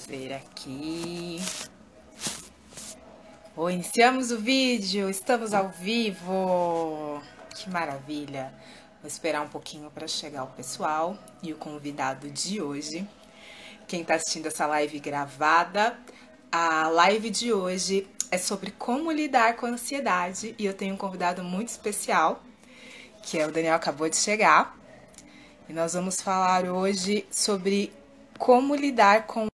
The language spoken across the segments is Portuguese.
ver aqui. Iniciamos o vídeo, estamos ao vivo. Que maravilha. Vou esperar um pouquinho para chegar o pessoal e o convidado de hoje. Quem está assistindo essa live gravada, a live de hoje é sobre como lidar com a ansiedade e eu tenho um convidado muito especial, que é o Daniel, acabou de chegar. E nós vamos falar hoje sobre como lidar com...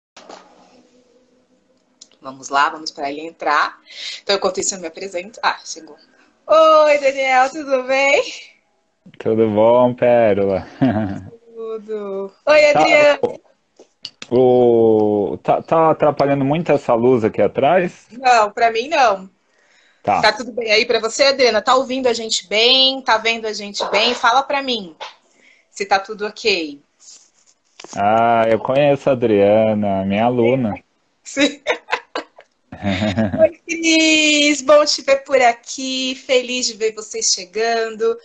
Vamos lá, vamos para ele entrar. Então, enquanto isso, eu me apresento. Chegou. Oi, Daniel, tudo bem? Tudo bom, Pérola? Tudo. Oi, Tá, Adriano. tá atrapalhando muito essa luz aqui atrás? Não, para mim não. Tá. Tá tudo bem aí para você, Adriana? Tá ouvindo a gente bem? Tá vendo a gente bem? Fala para mim se tá tudo ok. Eu conheço a Adriana, minha aluna. Sim. Oi, Cris! Bom te ver por aqui. Feliz de ver vocês chegando.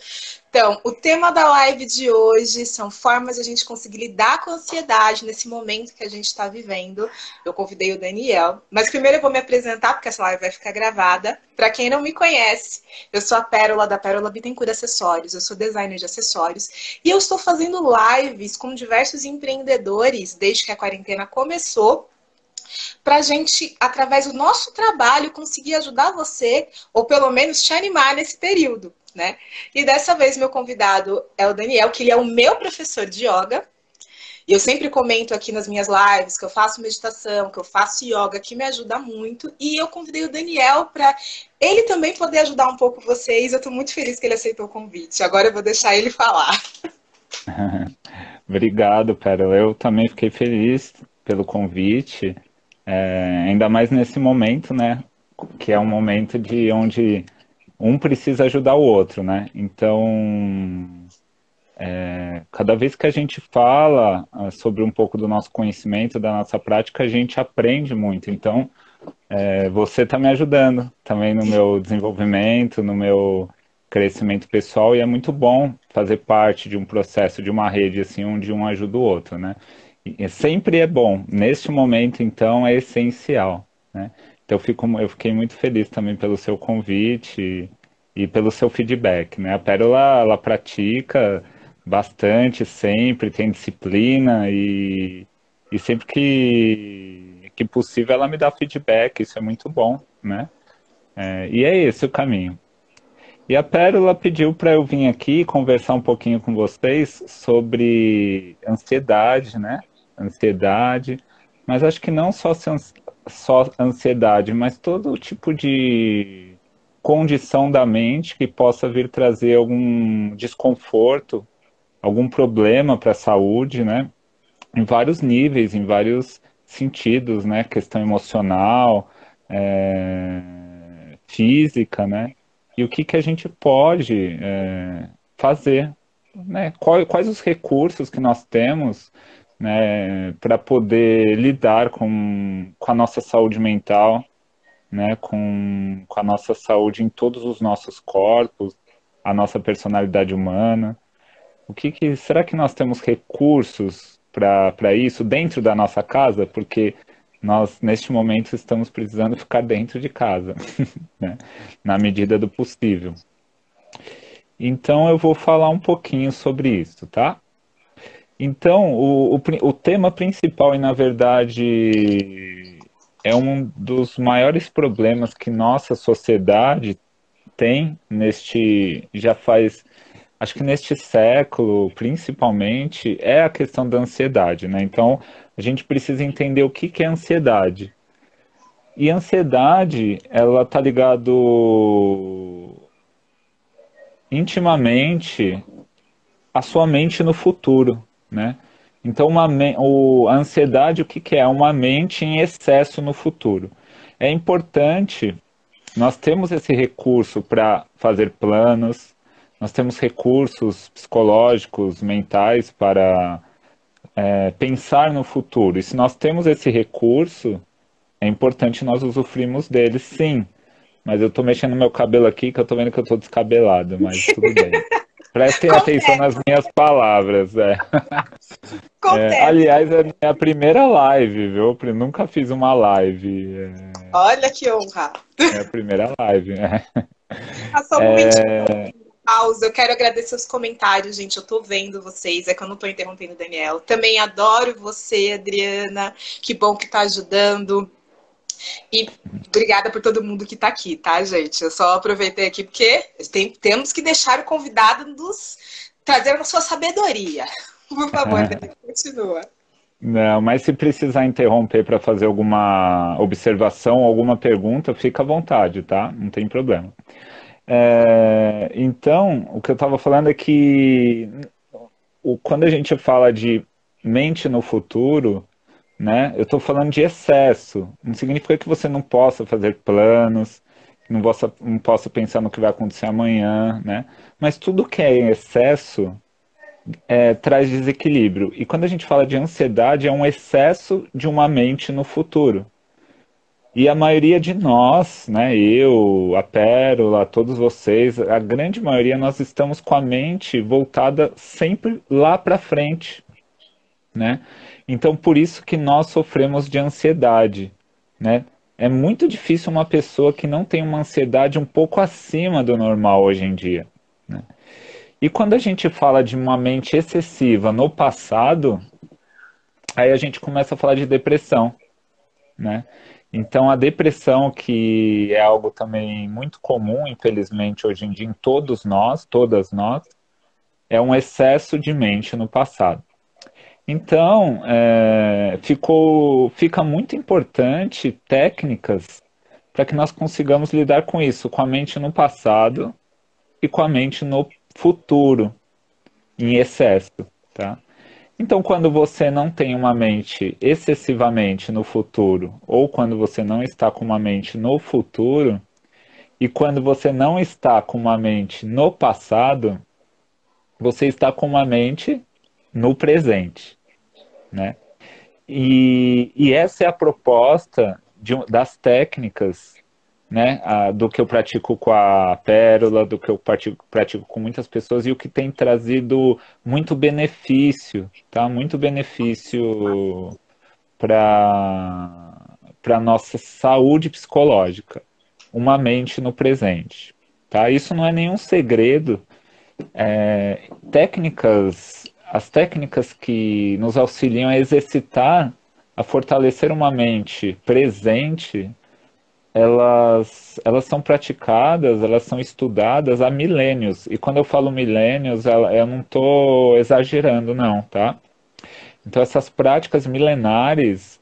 Então, o tema da live de hoje são formas de a gente conseguir lidar com a ansiedade nesse momento que a gente está vivendo. Eu convidei o Daniel, mas primeiro eu vou me apresentar, porque essa live vai ficar gravada. Para quem não me conhece, eu sou a Pérola, da Pérola Bittencourt Acessórios, eu sou designer de acessórios, e eu estou fazendo lives com diversos empreendedores desde que a quarentena começou, para a gente, através do nosso trabalho, conseguir ajudar você, ou pelo menos te animar nesse período, né? E dessa vez meu convidado é o Daniel, que ele é o meu professor de yoga. E eu sempre comento aqui nas minhas lives que eu faço meditação, que eu faço yoga, que me ajuda muito. E eu convidei o Daniel para ele também poder ajudar um pouco vocês. Eu estou muito feliz que ele aceitou o convite. Agora eu vou deixar ele falar. Obrigado, Pérola. Eu também fiquei feliz pelo convite, ainda mais nesse momento, né? Que é um momento de onde um precisa ajudar o outro, né? Então, cada vez que a gente fala sobre um pouco do nosso conhecimento, da nossa prática, a gente aprende muito. Então, você está me ajudando também no meu desenvolvimento, no meu crescimento pessoal, e é muito bom fazer parte de um processo, de uma rede, assim, onde um ajuda o outro, né? E sempre é bom. Neste momento, então, é essencial, né? Então, eu fiquei muito feliz também pelo seu convite e pelo seu feedback, né? A Pérola, ela pratica bastante, sempre, tem disciplina e sempre que possível ela me dá feedback, isso é muito bom, né? E é esse o caminho. E a Pérola pediu para eu vir aqui conversar um pouquinho com vocês sobre ansiedade, né? Ansiedade, mas acho que não só ansiedade, mas todo tipo de condição da mente que possa vir trazer algum desconforto, algum problema para a saúde, né? Em vários níveis, em vários sentidos, né? Questão emocional, física, né? E o que que a gente pode fazer, né? Quais os recursos que nós temos, né, para poder lidar com a nossa saúde mental, né? Com a nossa saúde em todos os nossos corpos, a nossa personalidade humana. Será que nós temos recursos para isso dentro da nossa casa? Porque nós, neste momento, estamos precisando ficar dentro de casa, né? Na medida do possível. Então, eu vou falar um pouquinho sobre isso, tá? Então, o tema principal, e na verdade é um dos maiores problemas que nossa sociedade tem já faz, acho que neste século, principalmente, é a questão da ansiedade, né? Então, a gente precisa entender o que que é ansiedade. E a ansiedade, ela tá ligado intimamente à sua mente no futuro, né? Então, a ansiedade, o que que é? Uma mente em excesso no futuro. É importante. Nós temos esse recurso para fazer planos, nós temos recursos psicológicos, mentais para pensar no futuro. E se nós temos esse recurso, é importante nós usufruirmos dele, sim. Mas eu estou mexendo no meu cabelo aqui, que eu estou vendo que eu estou descabelado, mas tudo bem. Prestem atenção Confere, nas minhas palavras. confere. Aliás, é a minha primeira live, viu? Nunca fiz uma live. Olha que honra. É a primeira live. Passou um momentinho de pausa. Eu quero agradecer os comentários, gente. Eu tô vendo vocês. É que eu não tô interrompendo o Daniel. Também adoro você, Adriana. Que bom que tá ajudando. E obrigada por todo mundo que tá aqui, tá, gente? Eu só aproveitei aqui porque temos que deixar o convidado trazer a sua sabedoria. Por favor, Daniel, continua. Não, mas se precisar interromper para fazer alguma observação, alguma pergunta, fica à vontade, tá? Não tem problema. Então, o que eu estava falando é que quando a gente fala de mente no futuro, né, eu estou falando de excesso. Não significa que você não possa fazer planos, que não possa pensar no que vai acontecer amanhã, né? Mas tudo que é em excesso traz desequilíbrio. E quando a gente fala de ansiedade, é um excesso de uma mente no futuro. E a maioria de nós, né, eu, a Pérola, todos vocês, a grande maioria, nós estamos com a mente voltada sempre lá para frente, né? Então, por isso que nós sofremos de ansiedade, né? É muito difícil uma pessoa que não tem uma ansiedade um pouco acima do normal hoje em dia, né? E quando a gente fala de uma mente excessiva no passado, aí a gente começa a falar de depressão, né? Então a depressão, que é algo também muito comum, infelizmente, hoje em dia em todos nós, todas nós, é um excesso de mente no passado. Então, fica muito importante técnicas para que nós consigamos lidar com isso, com a mente no passado e com a mente no futuro, em excesso, tá? Então, quando você não tem uma mente excessivamente no futuro, ou quando você não está com uma mente no futuro, e quando você não está com uma mente no passado, você está com uma mente no presente, né? E essa é a proposta das técnicas, né, do que eu pratico com a Pérola, do que eu pratico com muitas pessoas e o que tem trazido muito benefício, tá? Muito benefício para nossa saúde psicológica, uma mente no presente, tá? Isso não é nenhum segredo. As técnicas que nos auxiliam a exercitar, a fortalecer uma mente presente, elas são praticadas, elas são estudadas há milênios. E quando eu falo milênios, eu não estou exagerando, não, tá? Então essas práticas milenares,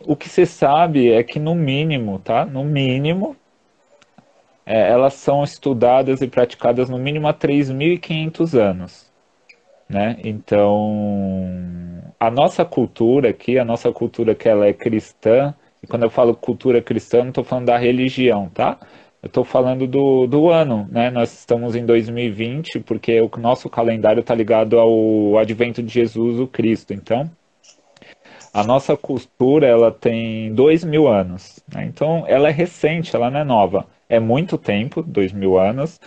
o que se sabe é que no mínimo, tá? No mínimo, elas são estudadas e praticadas no mínimo há 3.500 anos, né? Então, a nossa cultura aqui, a nossa cultura que ela é cristã, e quando eu falo cultura cristã, eu não estou falando da religião, tá? Eu estou falando do ano, né? Nós estamos em 2020, porque o nosso calendário está ligado ao advento de Jesus, o Cristo. Então, a nossa cultura, ela tem 2.000 anos, né? Então, ela é recente, ela não é nova. É muito tempo, 2.000 anos,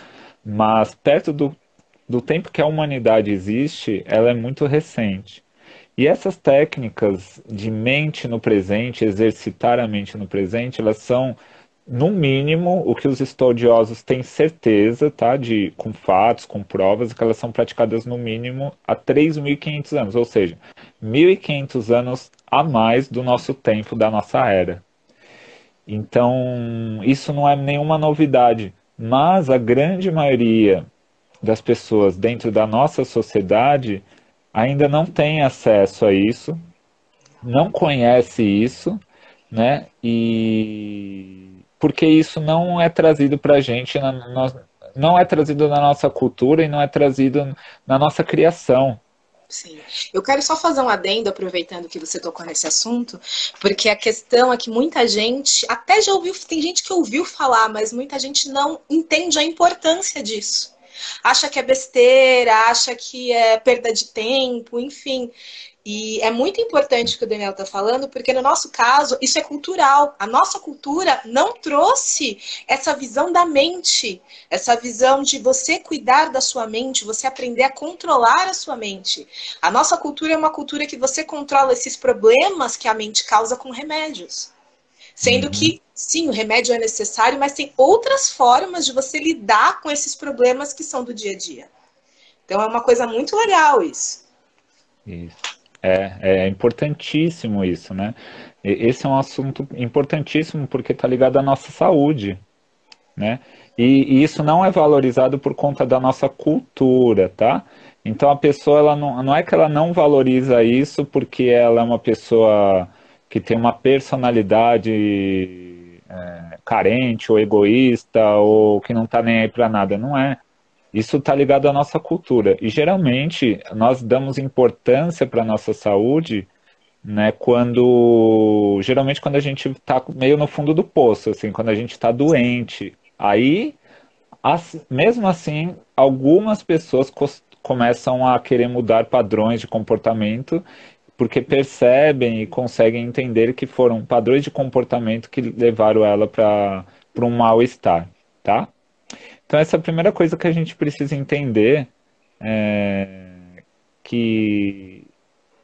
mas perto do tempo que a humanidade existe, ela é muito recente. E essas técnicas de mente no presente, exercitar a mente no presente, elas são, no mínimo, o que os estudiosos têm certeza, tá? Com fatos, com provas, que elas são praticadas no mínimo há 3.500 anos, ou seja, 1.500 anos a mais do nosso tempo, da nossa era. Então, isso não é nenhuma novidade, mas a grande maioria das pessoas dentro da nossa sociedade ainda não tem acesso a isso, não conhece isso, né? E porque isso não é trazido para a gente, não é trazido na nossa cultura e não é trazido na nossa criação. Sim. Eu quero só fazer um adendo, aproveitando que você tocou nesse assunto, porque a questão é que muita gente, até já ouviu, tem gente que ouviu falar, mas muita gente não entende a importância disso. acha que é besteira, acha que é perda de tempo, enfim. E é muito importante o que o Daniel está falando, porque no nosso caso, isso é cultural. A nossa cultura não trouxe essa visão da mente, essa visão de você cuidar da sua mente, você aprender a controlar a sua mente. A nossa cultura é uma cultura que você controla esses problemas que a mente causa com remédios. Sendo que, sim, o remédio é necessário, mas tem outras formas de você lidar com esses problemas que são do dia a dia. Então é uma coisa muito legal isso. Isso. É importantíssimo isso, né? Esse é um assunto importantíssimo porque está ligado à nossa saúde, né? E isso não é valorizado por conta da nossa cultura, tá? Então a pessoa, ela não é que ela não valoriza isso porque ela é uma pessoa que tem uma personalidade carente ou egoísta ou que não tá nem aí para nada, não é. Isso está ligado à nossa cultura. E geralmente nós damos importância para a nossa saúde, né, geralmente quando a gente está meio no fundo do poço, assim, quando a gente está doente. Aí, mesmo assim, algumas pessoas começam a querer mudar padrões de comportamento porque percebem e conseguem entender que foram padrões de comportamento que levaram ela para um mal-estar, tá? Então, essa é a primeira coisa que a gente precisa entender, que,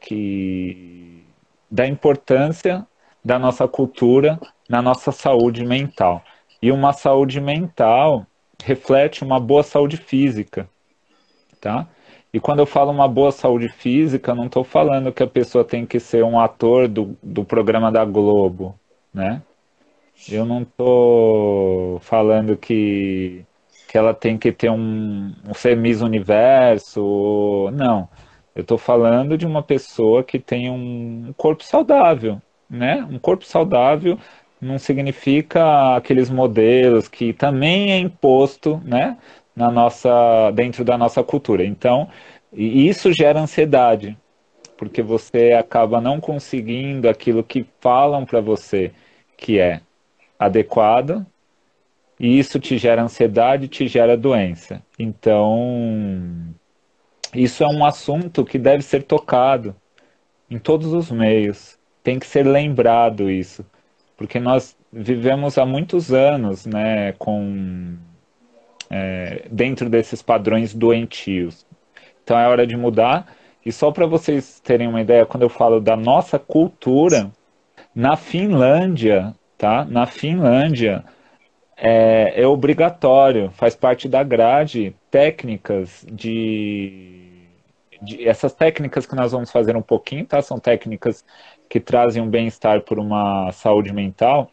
que da importância da nossa cultura na nossa saúde mental. E uma saúde mental reflete uma boa saúde física, tá? E quando eu falo uma boa saúde física, eu não estou falando que a pessoa tem que ser um ator do programa da Globo, né? Eu não estou falando que ela tem que ter um ser Miss Universo, não. Eu estou falando de uma pessoa que tem um corpo saudável, né? Um corpo saudável não significa aqueles modelos que também é imposto, né? Dentro da nossa cultura. Então, e isso gera ansiedade, porque você acaba não conseguindo aquilo que falam para você que é adequado, e isso te gera ansiedade, te gera doença. Então, isso é um assunto que deve ser tocado em todos os meios. Tem que ser lembrado isso, porque nós vivemos há muitos anos, né, dentro desses padrões doentios. Então é hora de mudar. E só para vocês terem uma ideia, quando eu falo da nossa cultura, na Finlândia, tá? Na Finlândia, é obrigatório, faz parte da grade, técnicas essas técnicas que nós vamos fazer um pouquinho, tá? São técnicas que trazem um bem-estar por uma saúde mental.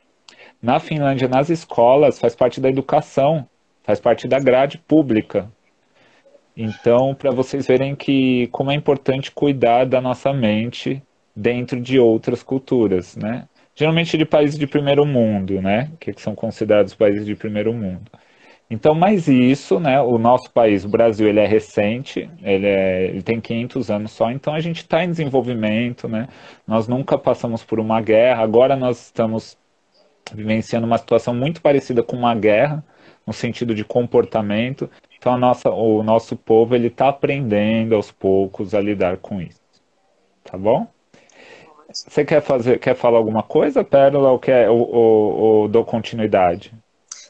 Na Finlândia, nas escolas, faz parte da educação, faz parte da grade pública. Então, para vocês verem que como é importante cuidar da nossa mente dentro de outras culturas, né? Geralmente de países de primeiro mundo, né? Que são considerados países de primeiro mundo. Então, mas isso, né? O nosso país, o Brasil, ele é recente, ele tem 500 anos só, então a gente está em desenvolvimento, né? Nós nunca passamos por uma guerra, agora nós estamos vivenciando uma situação muito parecida com uma guerra, no sentido de comportamento. Então, o nosso povo, ele está aprendendo aos poucos a lidar com isso. Tá bom? Você quer falar alguma coisa, Pérola, ou dou continuidade?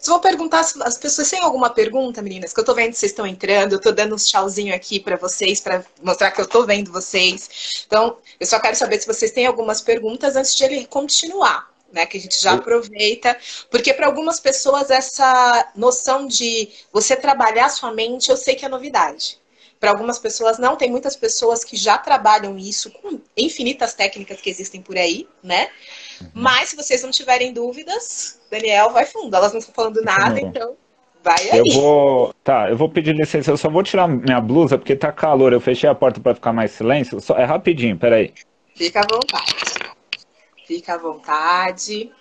Só vou perguntar se as pessoas têm alguma pergunta, meninas, que eu tô vendo que vocês estão entrando, eu tô dando uns tchauzinho aqui para vocês, para mostrar que eu tô vendo vocês. Então, eu só quero saber se vocês têm algumas perguntas antes de ele continuar, né? Que a gente já aproveita, porque para algumas pessoas essa noção de você trabalhar sua mente, eu sei que é novidade. Para algumas pessoas não, tem muitas pessoas que já trabalham isso com infinitas técnicas que existem por aí, né? Mas se vocês não tiverem dúvidas, Daniel vai fundo. Elas não estão falando nada, então vai aí. Eu vou pedir licença, eu só vou tirar minha blusa porque tá calor. Eu fechei a porta para ficar mais silêncio. É rapidinho, peraí. Fica à vontade. Fica à vontade.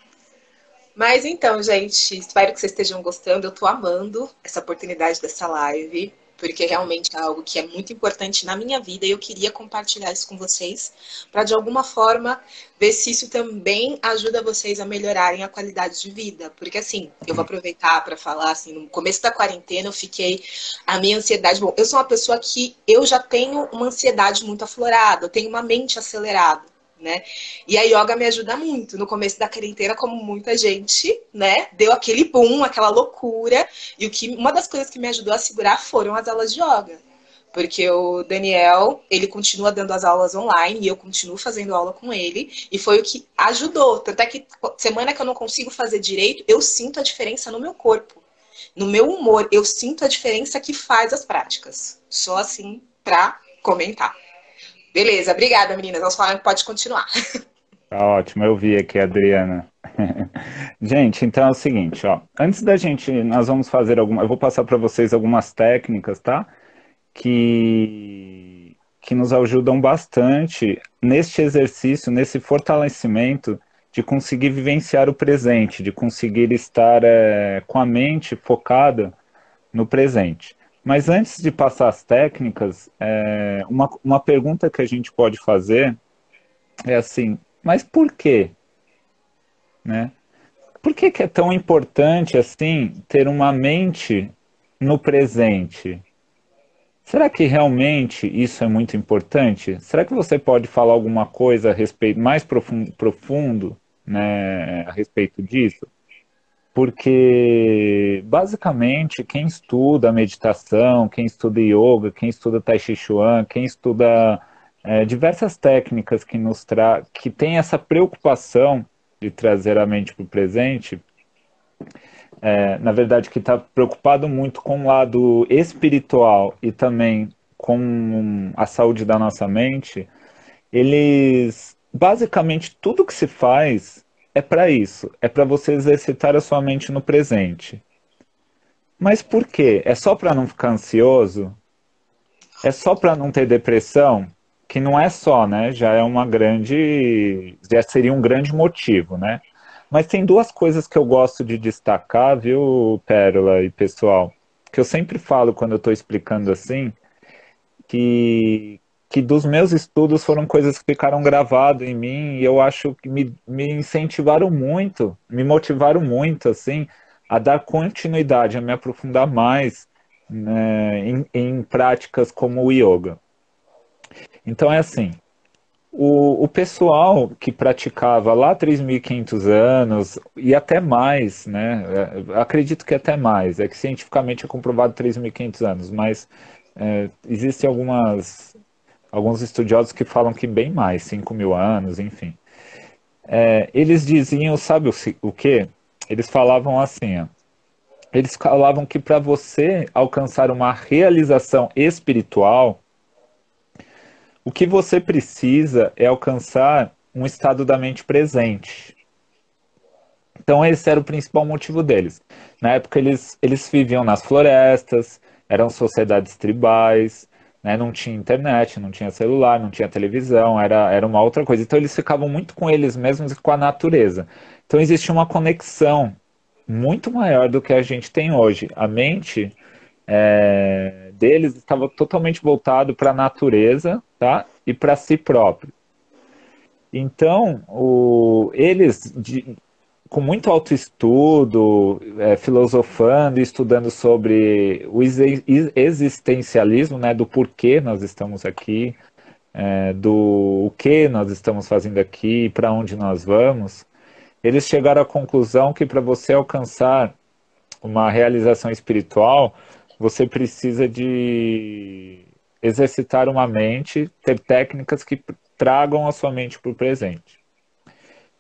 Mas então, gente, espero que vocês estejam gostando. Eu tô amando essa oportunidade dessa live. porque realmente é algo que é muito importante na minha vida e eu queria compartilhar isso com vocês, para de alguma forma ver se isso também ajuda vocês a melhorarem a qualidade de vida. Porque assim, eu vou aproveitar para falar assim, no começo da quarentena eu fiquei a minha ansiedade, bom, eu sou uma pessoa que eu já tenho uma ansiedade muito aflorada, eu tenho uma mente acelerada, né? E a yoga me ajuda muito. No começo da quarentena, como muita gente, né, deu aquele boom, aquela loucura, e uma das coisas que me ajudou a segurar foram as aulas de yoga. Porque o Daniel, ele continua dando as aulas online e eu continuo fazendo aula com ele, e foi o que ajudou. Tanto é que semana que eu não consigo fazer direito, eu sinto a diferença no meu corpo, no meu humor, eu sinto a diferença que faz as práticas. Só assim para comentar. Beleza, obrigada, meninas. Nós falamos que pode continuar. Tá ótimo, eu vi aqui, Adriana. Gente, então é o seguinte, ó. Antes da gente, nós vamos fazer eu vou passar para vocês algumas técnicas, tá? Que nos ajudam bastante neste exercício, nesse fortalecimento de conseguir vivenciar o presente, de conseguir estar com a mente focada no presente. Mas antes de passar as técnicas, uma pergunta que a gente pode fazer é assim, mas por quê? Né? Por que que é tão importante assim ter uma mente no presente? Será que realmente isso é muito importante? Será que você pode falar alguma coisa a respeito mais profundo, né, a respeito disso? Porque basicamente quem estuda meditação, quem estuda yoga, quem estuda Tai Chi Chuan, quem estuda diversas técnicas que tem essa preocupação de trazer a mente para o presente, na verdade, que está preocupado muito com o lado espiritual e também com a saúde da nossa mente, eles, basicamente, tudo que se faz é para isso, é para você exercitar a sua mente no presente. Mas por quê? É só para não ficar ansioso? É só para não ter depressão? Que não é só, né? Já seria um grande motivo, né? Mas tem duas coisas que eu gosto de destacar, viu, Pérola e pessoal, que eu sempre falo quando eu estou explicando assim, que, que dos meus estudos foram coisas que ficaram gravadas em mim e eu acho que me incentivaram muito, me motivaram muito, assim, a dar continuidade, a me aprofundar mais, né, em práticas como o yoga. Então é assim, o pessoal que praticava lá 3.500 anos e até mais, né? Acredito que até mais, é que cientificamente é comprovado 3.500 anos, mas existem alguns estudiosos que falam que bem mais, 5.000 anos, enfim. Eles diziam, sabe o quê? Eles falavam assim, ó, eles falavam que para você alcançar uma realização espiritual, o que você precisa é alcançar um estado da mente presente. Então esse era o principal motivo deles. Na época eles viviam nas florestas, eram sociedades tribais, né, não tinha internet, não tinha celular, não tinha televisão, era uma outra coisa. Então eles ficavam muito com eles mesmos e com a natureza. Então existia uma conexão muito maior do que a gente tem hoje. A mente deles estava totalmente voltado para a natureza, tá? E para si próprio. Então, com muito autoestudo, filosofando e estudando sobre o existencialismo, né, do porquê nós estamos aqui, do o que nós estamos fazendo aqui, para onde nós vamos, eles chegaram à conclusão que para você alcançar uma realização espiritual, você precisa de exercitar uma mente, ter técnicas que tragam a sua mente para o presente.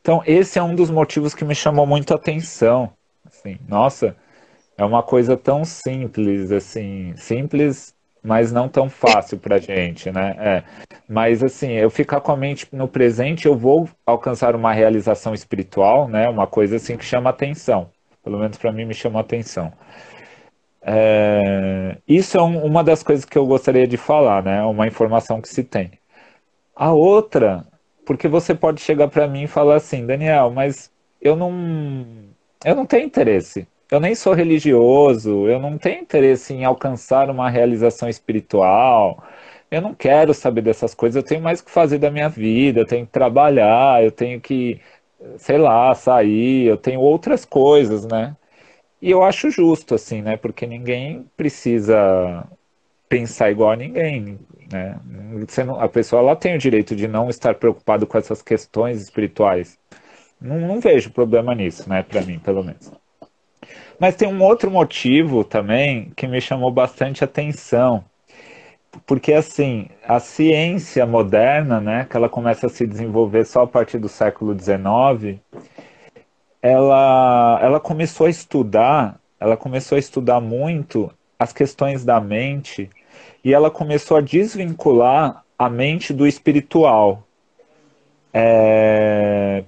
Então, esse é um dos motivos que me chamou muito a atenção. Assim, nossa, é uma coisa tão simples, assim, simples, mas não tão fácil para gente, né? Mas assim, eu ficar com a mente no presente, eu vou alcançar uma realização espiritual, né? Uma coisa assim que chama atenção. Pelo menos para mim me chamou a atenção. Isso é uma das coisas que eu gostaria de falar, né? Uma informação que se tem. A outra, porque você pode chegar para mim e falar assim, Daniel, mas eu não tenho interesse. eu nem sou religioso, eu não tenho interesse em alcançar uma realização espiritual, eu não quero saber dessas coisas, eu tenho mais o que fazer da minha vida, eu tenho que trabalhar, eu tenho que, sei lá, sair, eu tenho outras coisas, né? E eu acho justo, assim, né? Porque ninguém precisa pensar igual a ninguém, né? A pessoa ela tem o direito de não estar preocupado com essas questões espirituais. Não vejo problema nisso, né? Para mim, pelo menos. Mas tem um outro motivo também que me chamou bastante atenção, porque assim, a ciência moderna, né, que ela começa a se desenvolver só a partir do século XIX, ela começou a estudar muito as questões da mente e ela começou a desvincular a mente do espiritual.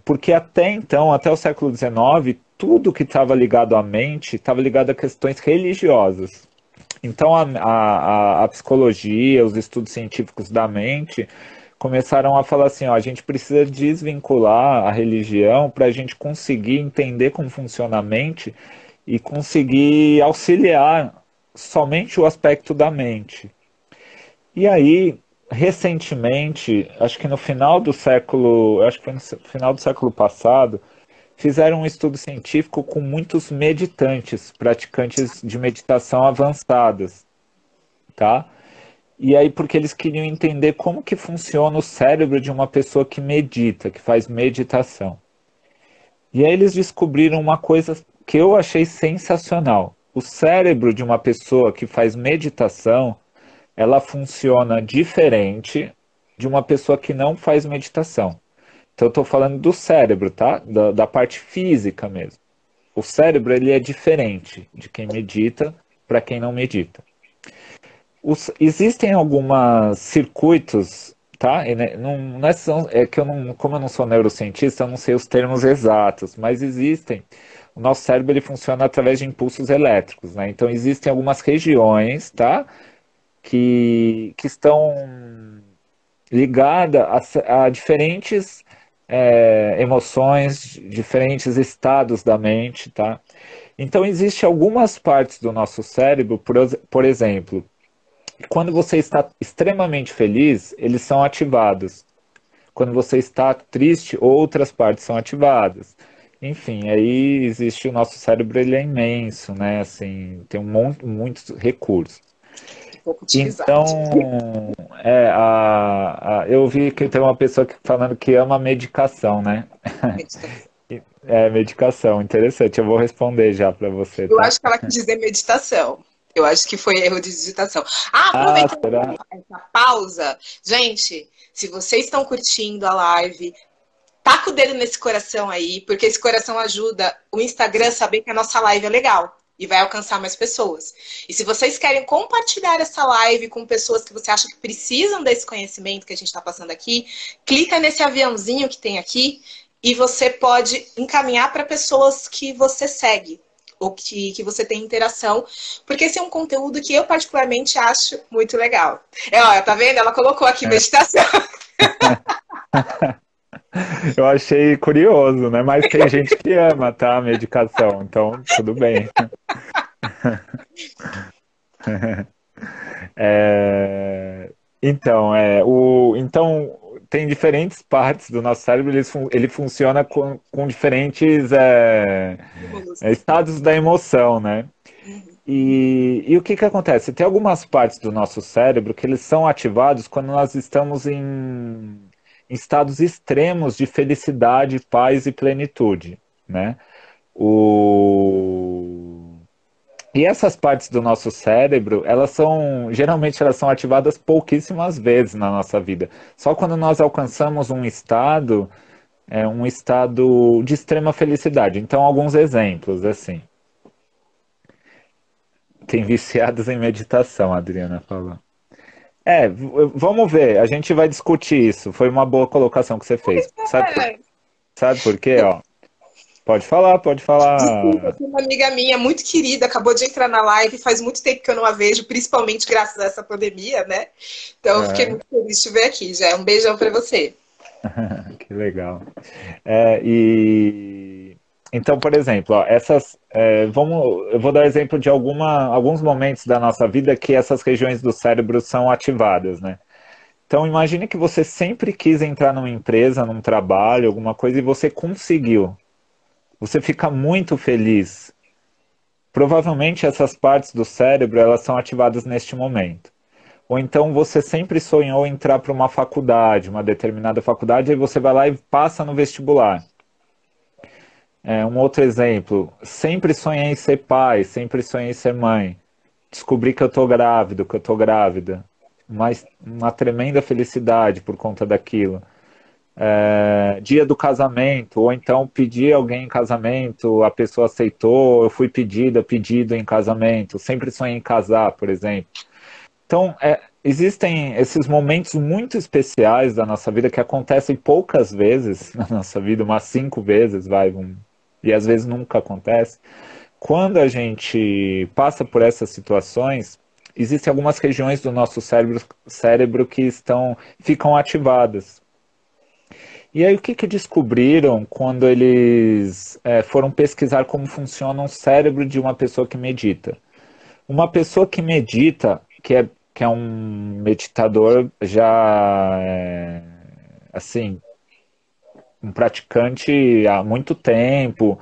Porque até então, até o século XIX, tudo que estava ligado à mente estava ligado a questões religiosas. Então a psicologia, os estudos científicos da mente começaram a falar assim, ó, a gente precisa desvincular a religião para a gente conseguir entender como funciona a mente e conseguir auxiliar somente o aspecto da mente. E aí, recentemente, acho que no final do século, acho que foi no final do século passado, fizeram um estudo científico com muitos meditantes, praticantes de meditação avançadas, tá? E aí, porque eles queriam entender como que funciona o cérebro de uma pessoa que medita, que faz meditação. E aí eles descobriram uma coisa que eu achei sensacional. O cérebro de uma pessoa que faz meditação, ela funciona diferente de uma pessoa que não faz meditação. Então eu estou falando do cérebro, tá? Da parte física mesmo. O cérebro ele é diferente de quem medita para quem não medita. Existem alguns circuitos, tá? E, né, não é que eu não, como eu não sou neurocientista, eu não sei os termos exatos, mas existem. O nosso cérebro ele funciona através de impulsos elétricos, né? Então existem algumas regiões, tá? Que estão ligadas a diferentes emoções, diferentes estados da mente, tá? Então existem algumas partes do nosso cérebro, por exemplo, quando você está extremamente feliz, eles são ativados. Quando você está triste, outras partes são ativadas. Enfim, aí existe o nosso cérebro, ele é imenso, né? Assim, tem muitos recursos. Pouco utilizado. Então, eu vi que tem uma pessoa falando que ama medicação, né? Meditação. É, medicação, interessante. Eu vou responder já para você, Eu tá? acho que ela quis dizer meditação. Eu acho que foi erro de digitação. Ah, Ah, aproveitando será? essa pausa, gente, se vocês estão curtindo a live, taca o dedo nesse coração aí, porque esse coração ajuda o Instagram a saber que a nossa live é legal e vai alcançar mais pessoas. E se vocês querem compartilhar essa live com pessoas que você acha que precisam desse conhecimento que a gente está passando aqui, clica nesse aviãozinho que tem aqui e você pode encaminhar para pessoas que você segue ou que você tem interação, porque esse é um conteúdo que eu particularmente acho muito legal. Olha, tá vendo? Ela colocou aqui meditação. Eu achei curioso, né? Mas tem gente que ama, tá? A medicação, então tudo bem. Então tem diferentes partes do nosso cérebro, ele funciona com diferentes estados da emoção, né? E o que que acontece? Tem algumas partes do nosso cérebro que eles são ativados quando nós estamos em estados extremos de felicidade, paz e plenitude, né? O... E essas partes do nosso cérebro, geralmente elas são ativadas pouquíssimas vezes na nossa vida. Só quando nós alcançamos um estado de extrema felicidade. Então, alguns exemplos, assim. Tem viciados em meditação, a Adriana falou. Vamos ver, a gente vai discutir isso. Foi uma boa colocação que você fez. Sabe por quê, ó? Pode falar, pode Desculpa, falar. tem uma amiga minha muito querida, acabou de entrar na live, faz muito tempo que eu não a vejo, principalmente graças a essa pandemia, né? Então eu fiquei muito feliz de te ver aqui, já. Um beijão para você. Que legal. É, e Então, por exemplo, ó, eu vou dar exemplo de alguns momentos da nossa vida que essas regiões do cérebro são ativadas, né? Então, imagine que você sempre quis entrar numa empresa, num trabalho, alguma coisa, e você conseguiu. Você fica muito feliz. Provavelmente essas partes do cérebro, elas são ativadas neste momento. Ou então você sempre sonhou em entrar para uma faculdade, uma determinada faculdade, e você vai lá e passa no vestibular. Um outro exemplo, sempre sonhei em ser pai, sempre sonhei em ser mãe. Descobri que eu tô grávido, que eu tô grávida. Mas uma tremenda felicidade por conta daquilo. Dia do casamento, ou então pedi alguém em casamento, a pessoa aceitou, eu fui pedido em casamento. Sempre sonhei em casar, por exemplo. Então, existem esses momentos muito especiais da nossa vida que acontecem poucas vezes na nossa vida, umas 5 vezes, e às vezes nunca acontece. Quando a gente passa por essas situações, existem algumas regiões do nosso cérebro que ficam ativadas. E aí, o que descobriram quando eles foram pesquisar como funciona o cérebro de uma pessoa que medita? Uma pessoa que medita, que é um meditador já, assim, um praticante há muito tempo,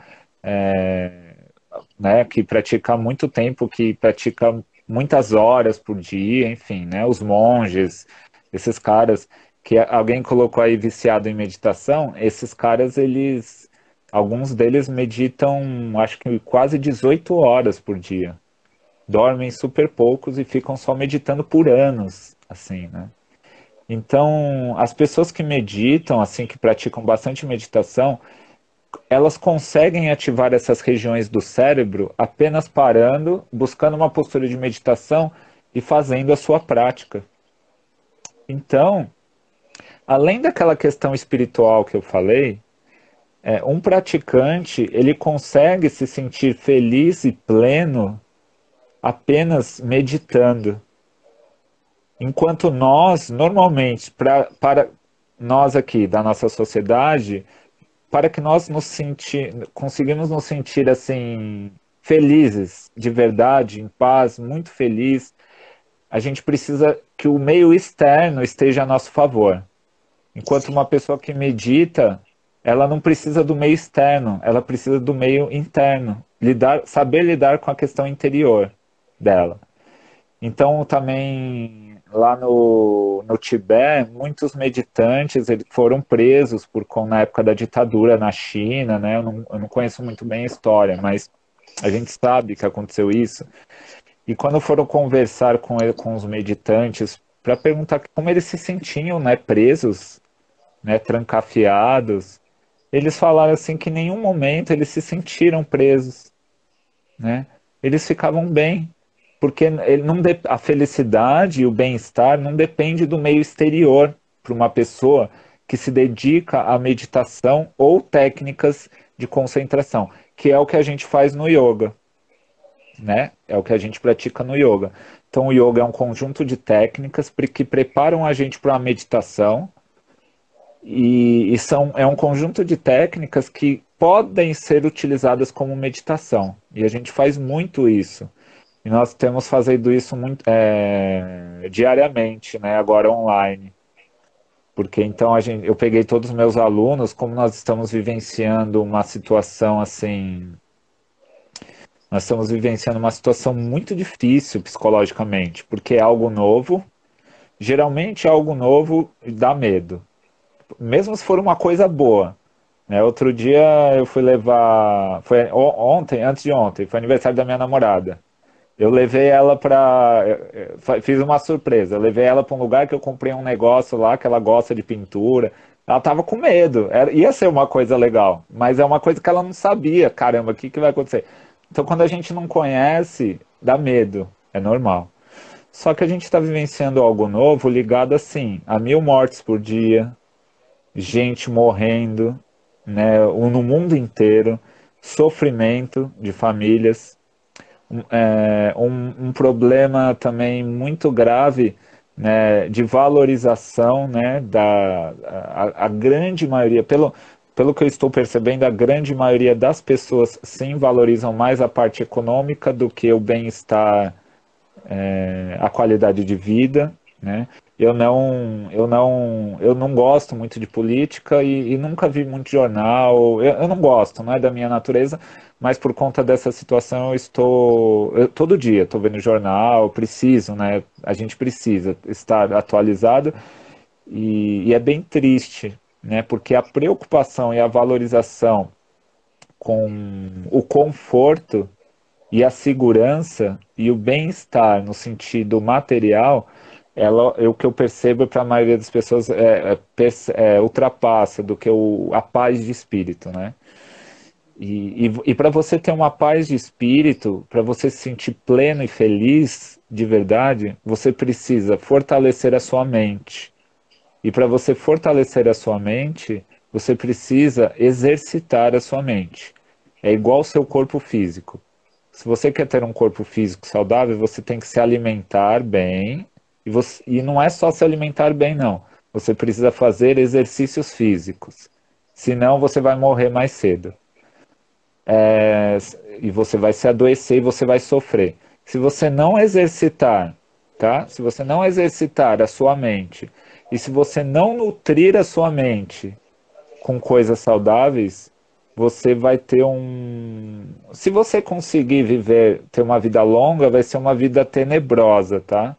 né, que pratica há muito tempo, que pratica muitas horas por dia, enfim, né, os monges, esses caras que alguém colocou aí viciado em meditação, esses caras, alguns deles meditam, acho que quase 18 horas por dia. Dormem super poucos e ficam só meditando por anos, assim, né? Então, as pessoas que meditam, assim, que praticam bastante meditação, elas conseguem ativar essas regiões do cérebro apenas parando, buscando uma postura de meditação e fazendo a sua prática. Então, além daquela questão espiritual que eu falei, um praticante, ele consegue se sentir feliz e pleno apenas meditando. Enquanto nós, normalmente, para nós aqui da nossa sociedade, para que nós conseguimos nos sentir assim felizes, de verdade, em paz, muito feliz, a gente precisa que o meio externo esteja a nosso favor. Enquanto uma pessoa que medita, ela não precisa do meio externo, ela precisa do meio interno, saber lidar com a questão interior dela. Então, também lá no Tibete, muitos meditantes eles foram presos na época da ditadura na China, né? Eu não conheço muito bem a história, mas a gente sabe que aconteceu isso. E quando foram conversar com os meditantes para perguntar como eles se sentiam, né, presos, né, trancafiados, eles falaram assim que em nenhum momento eles se sentiram presos, né? Eles ficavam bem, porque a felicidade e o bem-estar não depende do meio exterior para uma pessoa que se dedica à meditação ou técnicas de concentração, que é o que a gente faz no yoga, né? É o que a gente pratica no yoga. Então, o yoga é um conjunto de técnicas que preparam a gente para uma meditação é um conjunto de técnicas que podem ser utilizadas como meditação. E a gente faz muito isso. E nós temos feito isso muito, diariamente, né, agora online. Porque então eu peguei todos os meus alunos, como nós estamos vivenciando uma situação assim, nós estamos vivenciando uma situação muito difícil psicologicamente, porque é algo novo, geralmente algo novo dá medo, mesmo se for uma coisa boa. Né? Outro dia eu fui levar, ontem, antes de ontem, foi aniversário da minha namorada. Eu levei ela para. Fiz uma surpresa. Eu levei ela para um lugar que eu comprei um negócio lá que ela gosta de pintura. Ela tava com medo. Ia ser uma coisa legal, mas é uma coisa que ela não sabia. Caramba, o que vai acontecer? Então, quando a gente não conhece, dá medo. É normal. Só que a gente está vivenciando algo novo ligado assim a 1.000 mortes por dia, gente morrendo, né, no mundo inteiro, sofrimento de famílias um problema também muito grave, né, de valorização, né, a grande maioria, pelo pelo que eu estou percebendo, a grande maioria das pessoas sim valorizam mais a parte econômica do que o bem-estar, a qualidade de vida, né? Eu não gosto muito de política e nunca vi muito jornal. Eu não gosto, não é da minha natureza, mas por conta dessa situação todo dia estou vendo jornal, preciso, né? A gente precisa estar atualizado e é bem triste, né? Porque a preocupação e a valorização com o conforto e a segurança e o bem-estar no sentido material, o que eu percebo para a maioria das pessoas ultrapassa do que a paz de espírito, né? E para você ter uma paz de espírito, para você se sentir pleno e feliz de verdade, você precisa fortalecer a sua mente. E para você fortalecer a sua mente, você precisa exercitar a sua mente. É igual ao seu corpo físico. Se você quer ter um corpo físico saudável, você tem que se alimentar bem. E não é só se alimentar bem, não. Você precisa fazer exercícios físicos. Senão você vai morrer mais cedo. E você vai se adoecer e você vai sofrer. Se você não exercitar, tá? Se você não exercitar a sua mente e se você não nutrir a sua mente com coisas saudáveis, você vai ter um. Se você conseguir viver, ter uma vida longa, vai ser uma vida tenebrosa, tá?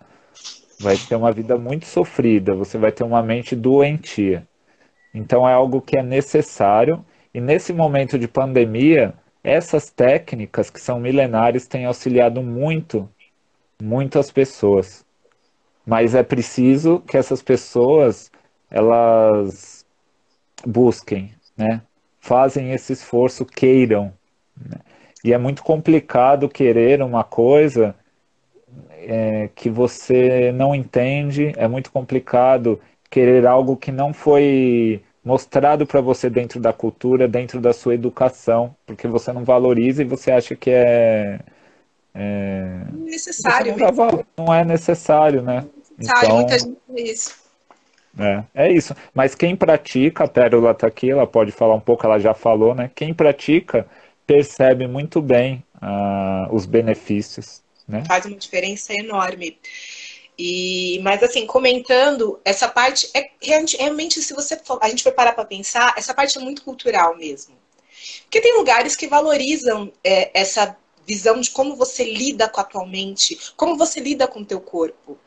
Vai ter uma vida muito sofrida, você vai ter uma mente doentia. Então é algo que é necessário, e nesse momento de pandemia, essas técnicas que são milenares têm auxiliado muito, muitas pessoas. Mas é preciso que essas pessoas elas busquem, né? Fazem esse esforço, queiram. E é muito complicado querer uma coisa que você não entende, é muito complicado querer algo que não foi mostrado para você dentro da cultura, dentro da sua educação, porque você não valoriza e você acha que você Necessário não dá mesmo. valor, não é necessário, né? Necessário, muita Então, gente faz isso. é isso. Mas quem pratica, a Pérola está aqui, ela pode falar um pouco, ela já falou, né? Quem pratica percebe muito bem os benefícios, né? Faz uma diferença enorme. Mas assim, comentando, essa parte realmente, se a gente for parar para pensar, essa parte é muito cultural mesmo. Porque tem lugares que valorizam essa visão de como você lida com a tua mente, como você lida com o teu corpo.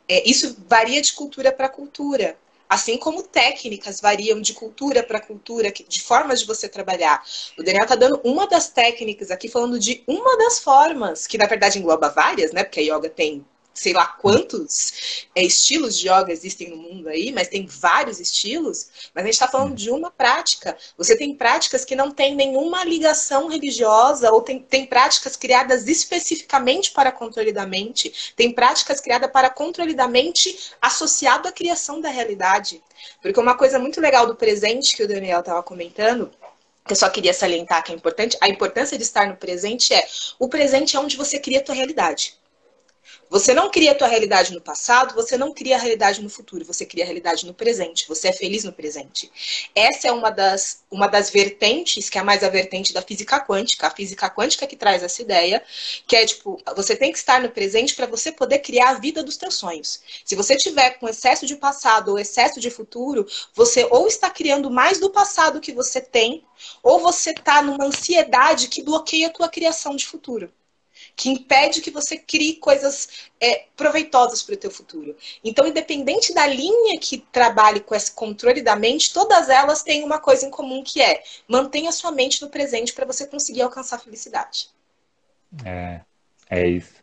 Isso varia de cultura para cultura. Assim como técnicas variam de cultura para cultura, de formas de você trabalhar. O Daniel está dando uma das técnicas aqui, falando de uma das formas, que na verdade engloba várias, né? Porque a yoga tem sei lá quantos estilos de yoga existem no mundo aí, mas tem vários estilos, mas a gente está falando de uma prática. Você tem práticas que não tem nenhuma ligação religiosa, ou tem práticas criadas especificamente para controle da mente, tem práticas criadas para controle da mente associado à criação da realidade. Porque uma coisa muito legal do presente que o Daniel estava comentando, que eu só queria salientar que é importante, a importância de estar no presente o presente é onde você cria a tua realidade. Você não cria a tua realidade no passado, você não cria a realidade no futuro, você cria a realidade no presente, você é feliz no presente. Essa é uma das vertentes, que é mais a vertente da física quântica, a física quântica que traz essa ideia, que é tipo, você tem que estar no presente para você poder criar a vida dos teus sonhos. Se você tiver com excesso de passado ou excesso de futuro, você ou está criando mais do passado que você tem, ou você está numa ansiedade que bloqueia a tua criação de futuro, que impede que você crie coisas proveitosas para o teu futuro. Então, independente da linha que trabalhe com esse controle da mente, todas elas têm uma coisa em comum, que é mantenha sua mente no presente para você conseguir alcançar a felicidade. É isso.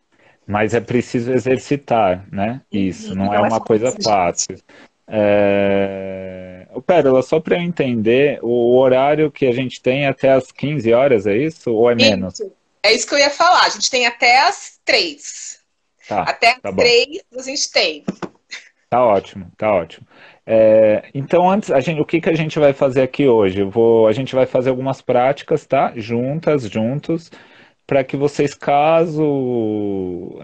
Mas é preciso exercitar, né? Isso, não é Não é uma coisa fácil, gente. fácil. Pérola, só para eu entender, o horário que a gente tem é até às 15 horas, é isso? Ou é menos? Isso. É isso que eu ia falar. A gente tem até as 3. Tá, Até as tá bom. 3 a gente tem. Tá ótimo, tá ótimo. Então, antes, o que que a gente vai fazer aqui hoje? A gente vai fazer algumas práticas, tá? Juntos, para que vocês, caso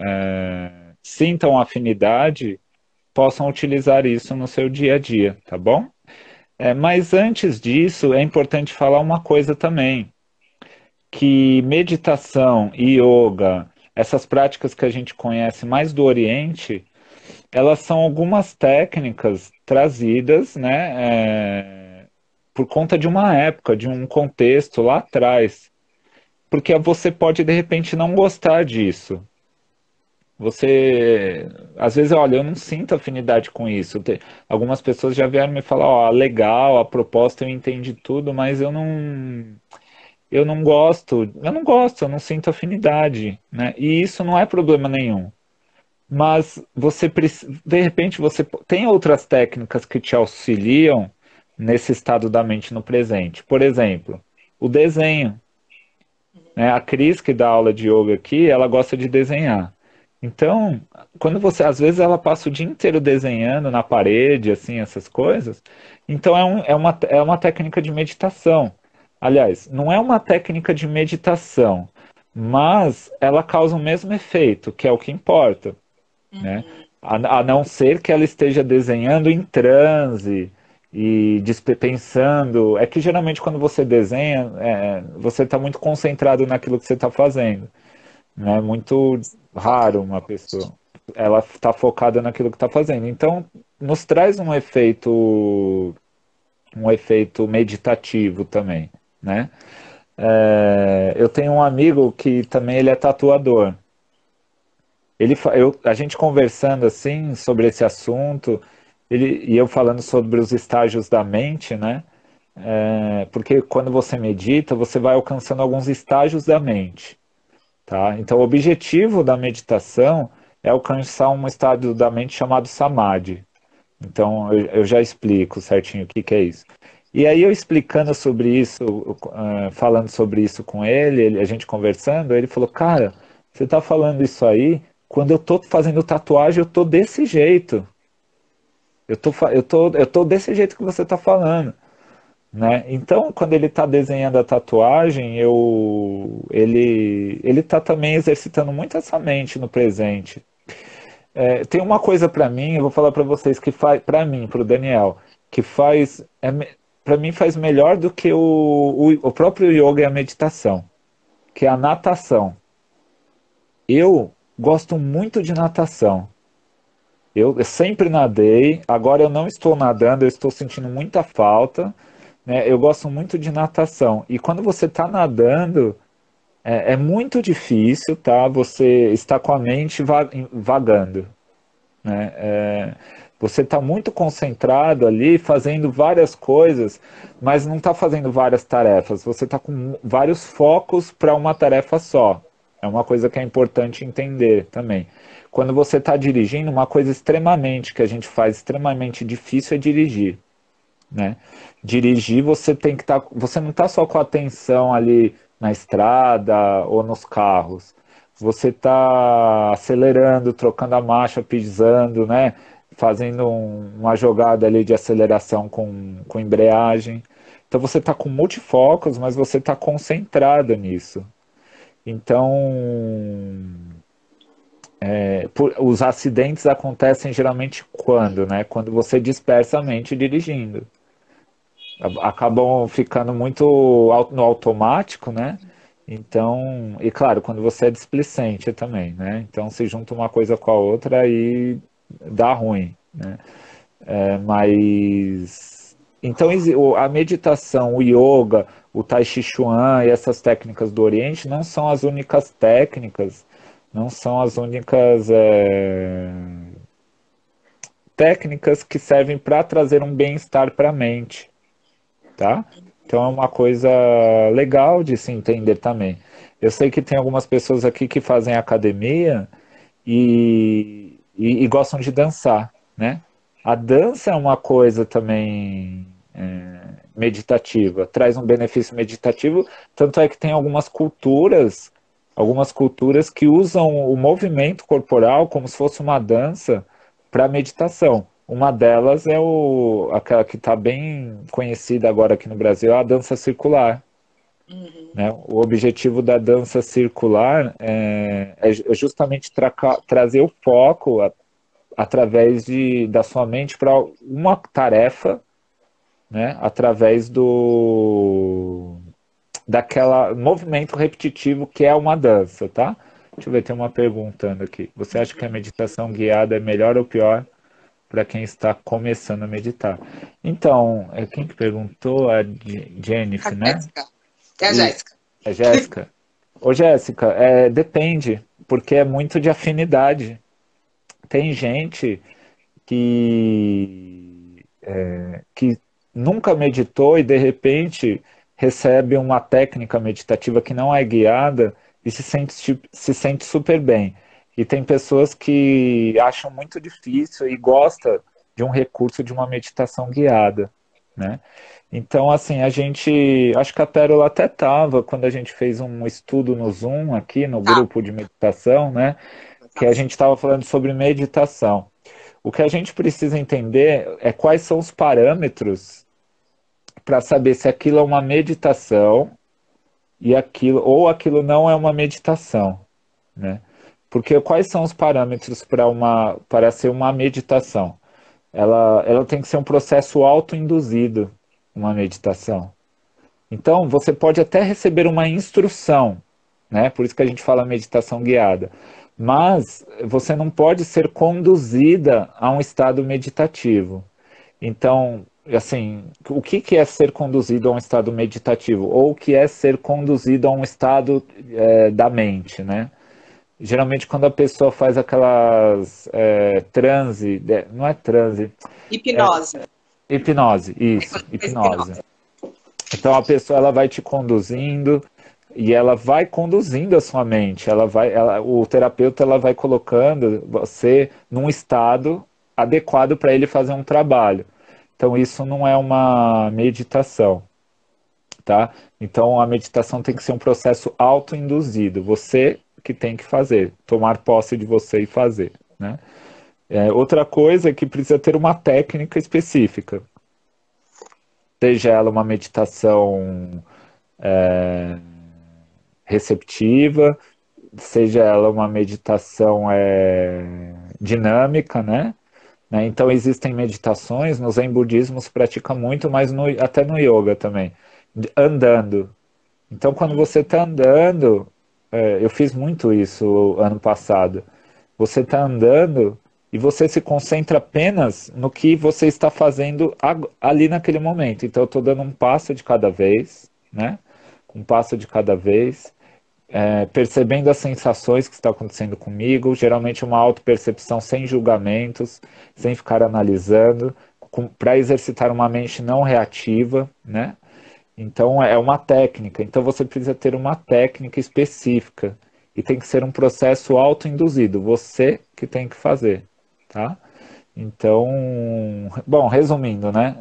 sintam afinidade, possam utilizar isso no seu dia a dia, tá bom? Mas antes disso, é importante falar uma coisa também, que meditação e yoga, essas práticas que a gente conhece mais do Oriente, elas são algumas técnicas trazidas, né, por conta de uma época, de um contexto lá atrás. Porque você pode, de repente, não gostar disso. Você, às vezes, olha, eu não sinto afinidade com isso. Algumas pessoas já vieram me falar, ó, legal, a proposta eu entendi tudo, mas eu não sinto afinidade, né? E isso não é problema nenhum. Mas de repente, você tem outras técnicas que te auxiliam nesse estado da mente no presente. Por exemplo, o desenho, né? A Cris, que dá aula de yoga aqui, ela gosta de desenhar. Então, quando você, às vezes ela passa o dia inteiro desenhando na parede, assim, essas coisas. Então é uma técnica de meditação. Aliás, não é uma técnica de meditação, mas ela causa o mesmo efeito, que é o que importa, né? Uhum. A não ser que ela esteja desenhando em transe e pensando. É que geralmente quando você desenha, você está muito concentrado naquilo que você está fazendo, né? É muito raro uma pessoa. Ela está focada naquilo que está fazendo. Então, nos traz um efeito meditativo também, né? Eu tenho um amigo que também ele é tatuador. A gente conversando assim sobre esse assunto, e eu falando sobre os estágios da mente, né? Porque quando você medita, você vai alcançando alguns estágios da mente, tá? Então, o objetivo da meditação é alcançar um estado da mente chamado samadhi. Então, eu já explico certinho o que que é isso. E aí, eu explicando sobre isso, falando sobre isso com a gente conversando, ele falou: Cara, você tá falando isso aí, quando eu tô fazendo tatuagem, eu tô desse jeito. Eu tô desse jeito que você tá falando, né? Então, quando ele está desenhando a tatuagem, ele está também exercitando muito essa mente no presente. Tem uma coisa para mim, eu vou falar para vocês que faz, para mim, para o Daniel, que faz, para mim faz melhor do que o próprio yoga e a meditação, que é a natação. Eu gosto muito de natação. Eu sempre nadei, agora eu não estou nadando, eu estou sentindo muita falta, né? Eu gosto muito de natação. E quando você está nadando, é muito difícil, tá? Você está com a mente vagando, né? Você está muito concentrado ali, fazendo várias coisas, mas não está fazendo várias tarefas. Você está com vários focos para uma tarefa só. É uma coisa que é importante entender também. Quando você está dirigindo, uma coisa extremamente que a gente faz extremamente difícil é dirigir, né? Dirigir você tem que estar, você não está só com a atenção ali na estrada ou nos carros. Você está acelerando, trocando a marcha, pisando, né? Fazendo uma jogada ali de aceleração com embreagem. Então você está com multifocos, mas você está concentrado nisso. Então, os acidentes acontecem geralmente quando, né? Quando você dispersa a mente dirigindo. Acabam ficando muito no automático, né? Então, e claro, quando você é displicente também, né? Então, se junta uma coisa com a outra, aí dá ruim, né? Mas então a meditação, o yoga, o Tai Chi Chuan e essas técnicas do Oriente não são as únicas técnicas, não são as únicas técnicas que servem para trazer um bem-estar para a mente, tá? Então é uma coisa legal de se entender também. Eu sei que tem algumas pessoas aqui que fazem academia e gostam de dançar, né? A dança é uma coisa também meditativa, traz um benefício meditativo, tanto é que tem algumas culturas que usam o movimento corporal como se fosse uma dança para meditação. Uma delas é aquela que está bem conhecida agora aqui no Brasil, é a dança circular. Uhum. Né? O objetivo da dança circular é justamente trazer o foco através da sua mente para uma tarefa, né? Através daquela movimento repetitivo que é uma dança, tá? Deixa eu ver, tem uma perguntando aqui. Você acha que a meditação guiada é melhor ou pior para quem está começando a meditar? Então, quem que perguntou? A A Jennifer, né? Jéssica. É a E Jéssica. a Jéssica. Ô, Jéssica, depende, porque é muito de afinidade. Tem gente que nunca meditou e de repente recebe uma técnica meditativa que não é guiada e se sente super bem. E tem pessoas que acham muito difícil e gosta de um recurso de uma meditação guiada, né? Então, assim, acho que a Pérola até estava quando a gente fez um estudo no Zoom aqui no Tá. grupo de meditação, né? Que a gente estava falando sobre meditação. O que a gente precisa entender é quais são os parâmetros para saber se aquilo é uma meditação ou aquilo não é uma meditação, né? Porque quais são os parâmetros para ser uma meditação? Ela tem que ser um processo autoinduzido, uma meditação. Então, você pode até receber uma instrução, né? Por isso que a gente fala meditação guiada. Mas você não pode ser conduzida a um estado meditativo. Então, assim, o que é ser conduzido a um estado meditativo? Ou o que é ser conduzido a um estado da mente, né? Geralmente quando a pessoa faz aquelas transe, não é transe, Hipnose. hipnose, É isso, quando faz hipnose. hipnose. Então a pessoa ela vai te conduzindo e ela vai conduzindo a sua mente. O terapeuta ela vai colocando você num estado adequado para ele fazer um trabalho. Então isso não é uma meditação, tá? Então a meditação tem que ser um processo autoinduzido. Você que tem que fazer, tomar posse de você e fazer, né? Outra coisa é que precisa ter uma técnica específica. Seja ela uma meditação receptiva, seja ela uma meditação dinâmica, né? Então existem meditações, no Zen budismo se pratica muito, mas até no yoga também, andando. Então quando você está andando, eu fiz muito isso ano passado, você está andando e você se concentra apenas no que você está fazendo ali naquele momento. Então eu estou dando um passo de cada vez, né? Um passo de cada vez, percebendo as sensações que estão acontecendo comigo, geralmente uma autopercepção sem julgamentos, sem ficar analisando, para exercitar uma mente não reativa, né? Então é uma técnica, então você precisa ter uma técnica específica e tem que ser um processo autoinduzido, você que tem que fazer, tá? Então, bom, resumindo, né?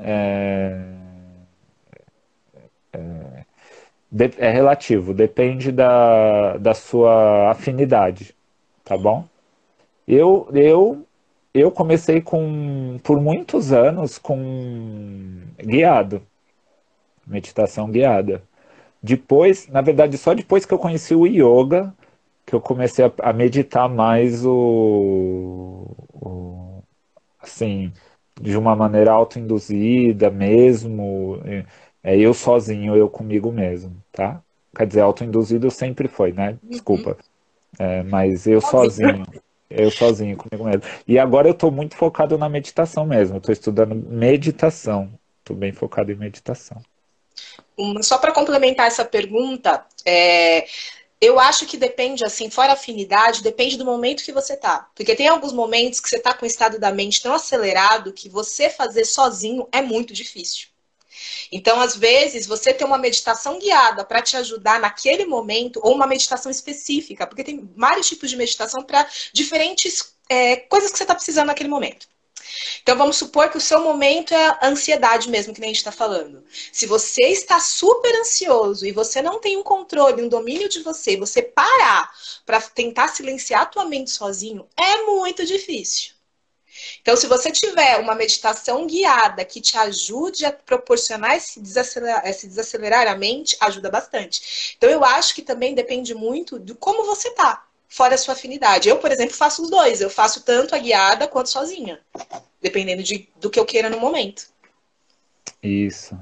É relativo, depende da sua afinidade, tá bom? Eu, eu, eu comecei por muitos anos com guiado, meditação guiada. Depois, na verdade, só depois que eu conheci o yoga, que eu comecei a meditar mais assim, de uma maneira autoinduzida mesmo, eu sozinho, eu comigo mesmo, tá? Quer dizer, autoinduzido sempre foi, né? Uhum. Desculpa. Mas Sozinho. eu sozinho comigo mesmo. E agora eu estou muito focado na meditação mesmo, eu estou estudando meditação, estou bem focado em meditação. Só para complementar essa pergunta, eu acho que depende, assim, fora afinidade, depende do momento que você tá. Porque tem alguns momentos que você tá com o estado da mente tão acelerado que você fazer sozinho é muito difícil. Então, às vezes, você ter uma meditação guiada para te ajudar naquele momento, ou uma meditação específica, porque tem vários tipos de meditação para diferentes coisas que você está precisando naquele momento. Então, vamos supor que o seu momento é a ansiedade mesmo, que nem a gente está falando. Se você está super ansioso e você não tem um controle, um domínio de você, você parar para tentar silenciar a tua mente sozinho, é muito difícil. Então, se você tiver uma meditação guiada que te ajude a proporcionar esse desacelerar a mente, ajuda bastante. Então, eu acho que também depende muito de como você tá, fora a sua afinidade. Eu, por exemplo, faço os dois. Eu faço tanto a guiada quanto sozinha, dependendo do que eu queira no momento. Isso,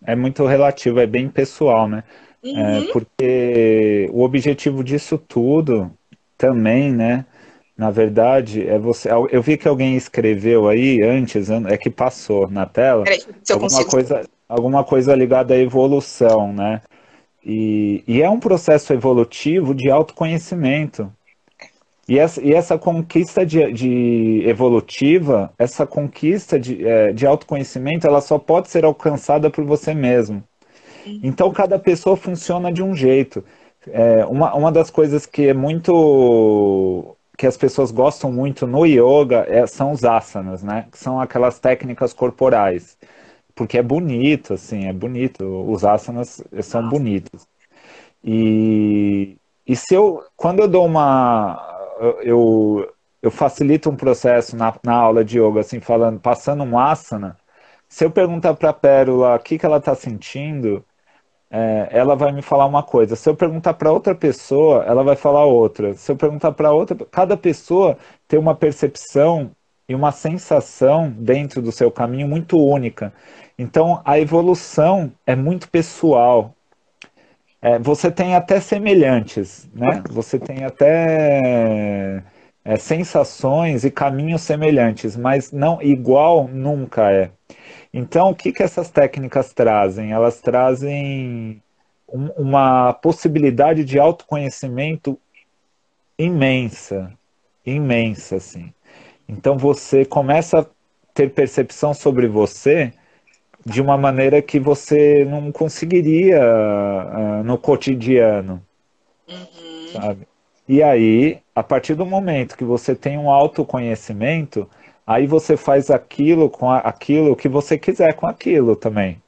é muito relativo, é bem pessoal, né? Uhum. Porque o objetivo disso tudo também, né? Na verdade, é você. Eu vi que alguém escreveu aí antes, é que passou na tela, Peraí, se eu consigo. alguma coisa ligada à evolução, né? E é um processo evolutivo de autoconhecimento. E essa conquista de evolutiva, essa conquista de autoconhecimento, ela só pode ser alcançada por você mesmo. Então, cada pessoa funciona de um jeito. Uma das coisas que é muito que as pessoas gostam muito no yoga são os asanas, né? Que são aquelas técnicas corporais. Porque é bonito, assim, é bonito. Os asanas são Nossa. bonitos. E se eu, quando eu dou eu facilito um processo na aula de yoga, assim, falando, passando um asana, se eu perguntar para a Pérola o que ela está sentindo, ela vai me falar uma coisa. Se eu perguntar para outra pessoa, ela vai falar outra. Se eu perguntar para outra, cada pessoa tem uma percepção e uma sensação dentro do seu caminho muito única. Então, a evolução é muito pessoal. Você tem até semelhantes, né? Você tem até sensações e caminhos semelhantes, mas não igual nunca é. Então, o que que essas técnicas trazem? Elas trazem uma possibilidade de autoconhecimento imensa, imensa, assim. Então, você começa a ter percepção sobre você de uma maneira que você não conseguiria no cotidiano, Uhum. sabe? E aí, a partir do momento que você tem um autoconhecimento, aí você faz aquilo aquilo que você quiser com aquilo também.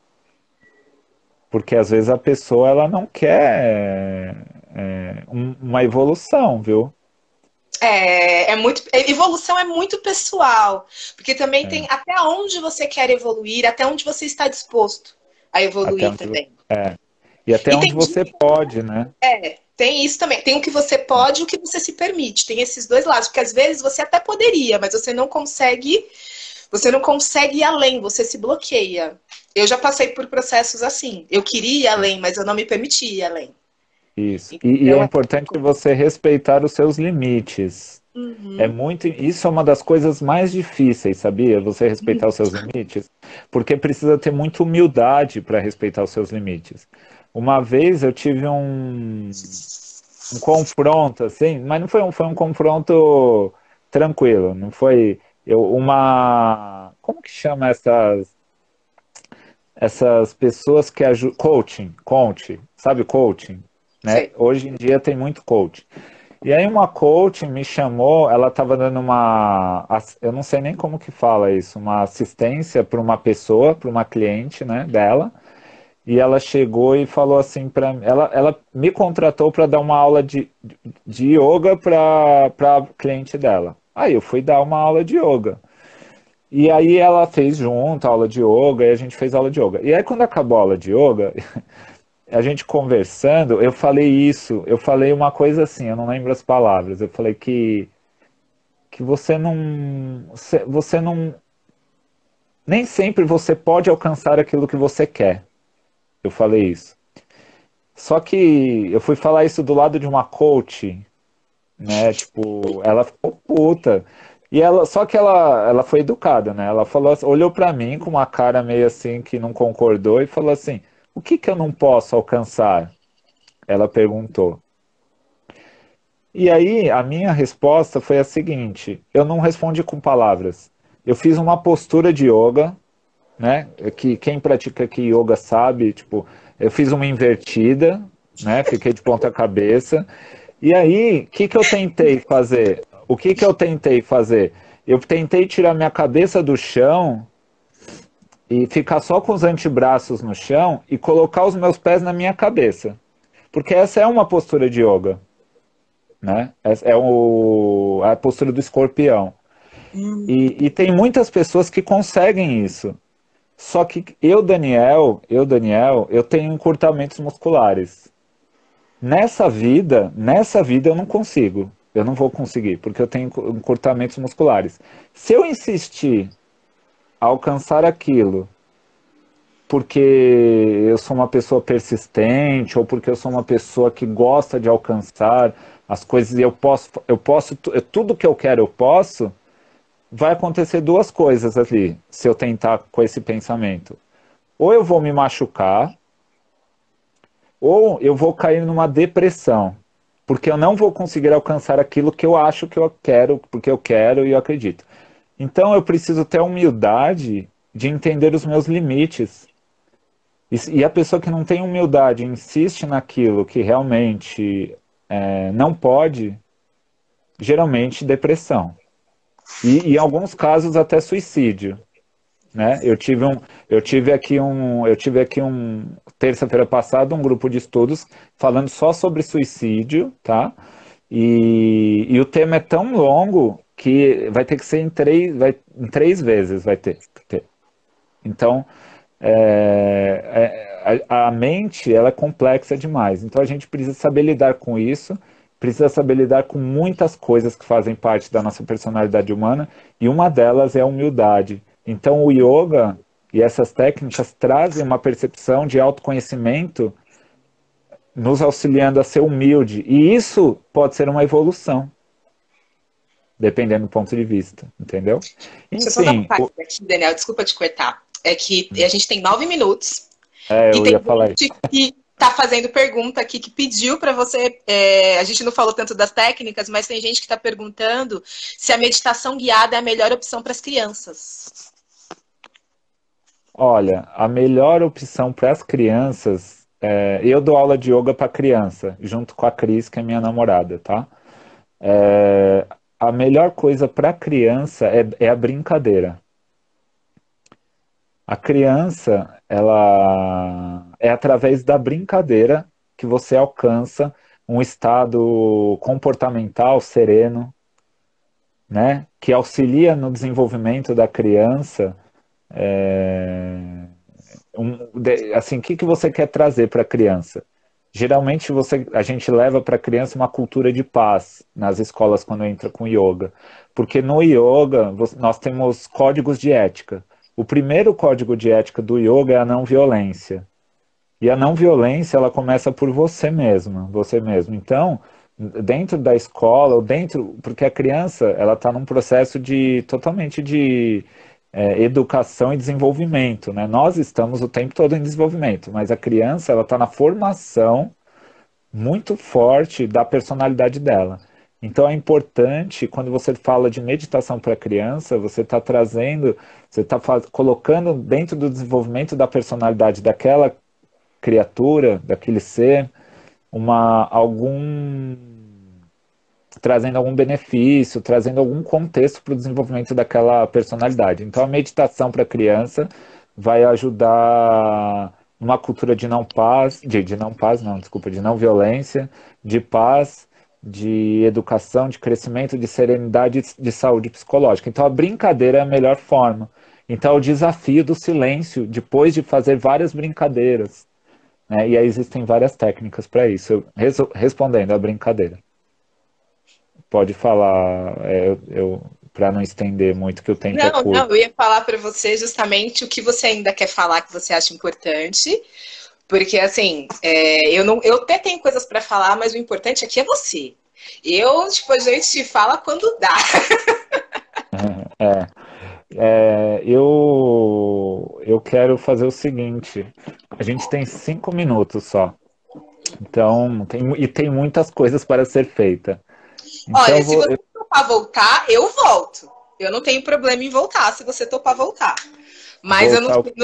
Porque às vezes a pessoa ela não quer uma evolução, viu? Evolução é muito pessoal, porque também tem até onde você quer evoluir, até onde você está disposto a Até evoluir onde, também. e até E onde tem você pode, né? tem isso também. Tem o que você pode e o que você se permite. Tem esses dois lados, porque às vezes você até poderia, mas você não consegue ir além, você se bloqueia. Eu já passei por processos assim. Eu queria ir além, mas eu não me permitia ir além. Isso. E é Então, importante você respeitar os seus limites. uhum, Isso é uma das coisas mais difíceis, sabia? Você respeitar os seus limites, porque precisa ter muita humildade para respeitar os seus limites. Uma vez eu tive um confronto, assim, mas não foi um confronto tranquilo, não foi como que chama essas pessoas que ajudam, coaching, sabe coaching, né? sei. Hoje em dia tem muito coaching. E aí uma coach me chamou, ela estava dando eu não sei nem como que fala isso, uma assistência para uma pessoa, para uma cliente, né, dela. E ela chegou e falou assim para ela me contratou para dar uma aula de yoga para cliente dela. Aí eu fui dar uma aula de yoga. E aí ela fez junto a aula de yoga e a gente fez aula de yoga. E aí quando acabou a aula de yoga, a gente conversando, eu falei uma coisa assim, eu não lembro as palavras, eu falei que você não, nem sempre você pode alcançar aquilo que você quer. Eu falei isso. Só que eu fui falar isso do lado de uma coach, né? Tipo, ela ficou puta. Só que ela foi educada, né? Ela falou, olhou pra mim com uma cara meio assim que não concordou e falou assim: "O que que eu não posso alcançar?" Ela perguntou. E aí, a minha resposta foi a seguinte: eu não respondi com palavras. Eu fiz uma postura de yoga, né? Que quem pratica aqui yoga sabe, tipo, eu fiz uma invertida, né? Fiquei de ponta cabeça. E aí, o que que eu tentei fazer? O que que eu tentei fazer? Eu tentei tirar minha cabeça do chão e ficar só com os antebraços no chão e colocar os meus pés na minha cabeça. Porque essa é uma postura de yoga, né? A postura do escorpião. E tem muitas pessoas que conseguem isso. Só que eu tenho encurtamentos musculares. Nessa vida eu não consigo. Eu não vou conseguir, porque eu tenho encurtamentos musculares. Se eu insistir a alcançar aquilo porque eu sou uma pessoa persistente, ou porque eu sou uma pessoa que gosta de alcançar as coisas e tudo que eu quero eu posso, vai acontecer duas coisas ali, se eu tentar com esse pensamento. Ou eu vou me machucar, ou eu vou cair numa depressão, porque eu não vou conseguir alcançar aquilo que eu acho que eu quero, porque eu quero e eu acredito. Então eu preciso ter a humildade de entender os meus limites. E a pessoa que não tem humildade, insiste naquilo que realmente não pode, geralmente depressão. E em alguns casos até suicídio. Né? Eu tive aqui terça-feira passada um grupo de estudos falando só sobre suicídio, tá? E o tema é tão longo que vai ter que ser em três vezes vai ter que ter. Então, a mente ela é complexa demais. Então a gente precisa saber lidar com isso, precisa saber lidar com muitas coisas que fazem parte da nossa personalidade humana, e uma delas é a humildade. Então o yoga e essas técnicas trazem uma percepção de autoconhecimento, nos auxiliando a ser humilde. E isso pode ser uma evolução, dependendo do ponto de vista, entendeu? Deixa eu só dar um Enfim, passo aqui, Daniel, desculpa te cortar. É que a gente tem 9 minutos e eu tem ia falar isso. gente que tá fazendo pergunta aqui, que pediu para você. A gente não falou tanto das técnicas, mas tem gente que está perguntando se a meditação guiada é a melhor opção para as crianças. Olha, a melhor opção para as crianças, eu dou aula de yoga para criança, junto com a Cris, que é minha namorada, tá? A melhor coisa para criança é a brincadeira. A criança, ela é através da brincadeira que você alcança um estado comportamental sereno, né? Que auxilia no desenvolvimento da criança. Assim, o que você quer trazer para a criança? Geralmente a gente leva para a criança uma cultura de paz nas escolas quando entra com yoga. Porque no yoga nós temos códigos de ética. O primeiro código de ética do yoga é a não violência. E a não violência, ela começa por você mesma, você mesmo. Então, dentro da escola, ou porque a criança, ela está num processo totalmente de educação e desenvolvimento, né? Nós estamos o tempo todo em desenvolvimento, mas a criança, ela está na formação muito forte da personalidade dela. Então é importante, quando você fala de meditação para criança, você está trazendo, você está colocando dentro do desenvolvimento da personalidade daquela criatura, daquele ser, trazendo algum benefício, trazendo algum contexto para o desenvolvimento daquela personalidade. Então a meditação para criança vai ajudar numa cultura de não paz, de não violência, de paz, de educação, de crescimento, de serenidade, de saúde psicológica. Então a brincadeira é a melhor forma. Então o desafio do silêncio, depois de fazer várias brincadeiras, né? E aí existem várias técnicas para isso. Respondendo à brincadeira. Pode falar, para não estender muito, que o tempo é curto. Não, eu ia falar para você justamente o que você ainda quer falar que você acha importante, porque assim, eu até tenho coisas para falar, mas o importante aqui é você. A gente fala quando dá. Eu quero fazer o seguinte, a gente tem 5 minutos só, então tem muitas coisas para ser feita. Então, Olha, se você topar voltar, eu volto. Eu não tenho problema em voltar, se você topar voltar. Mas eu não sei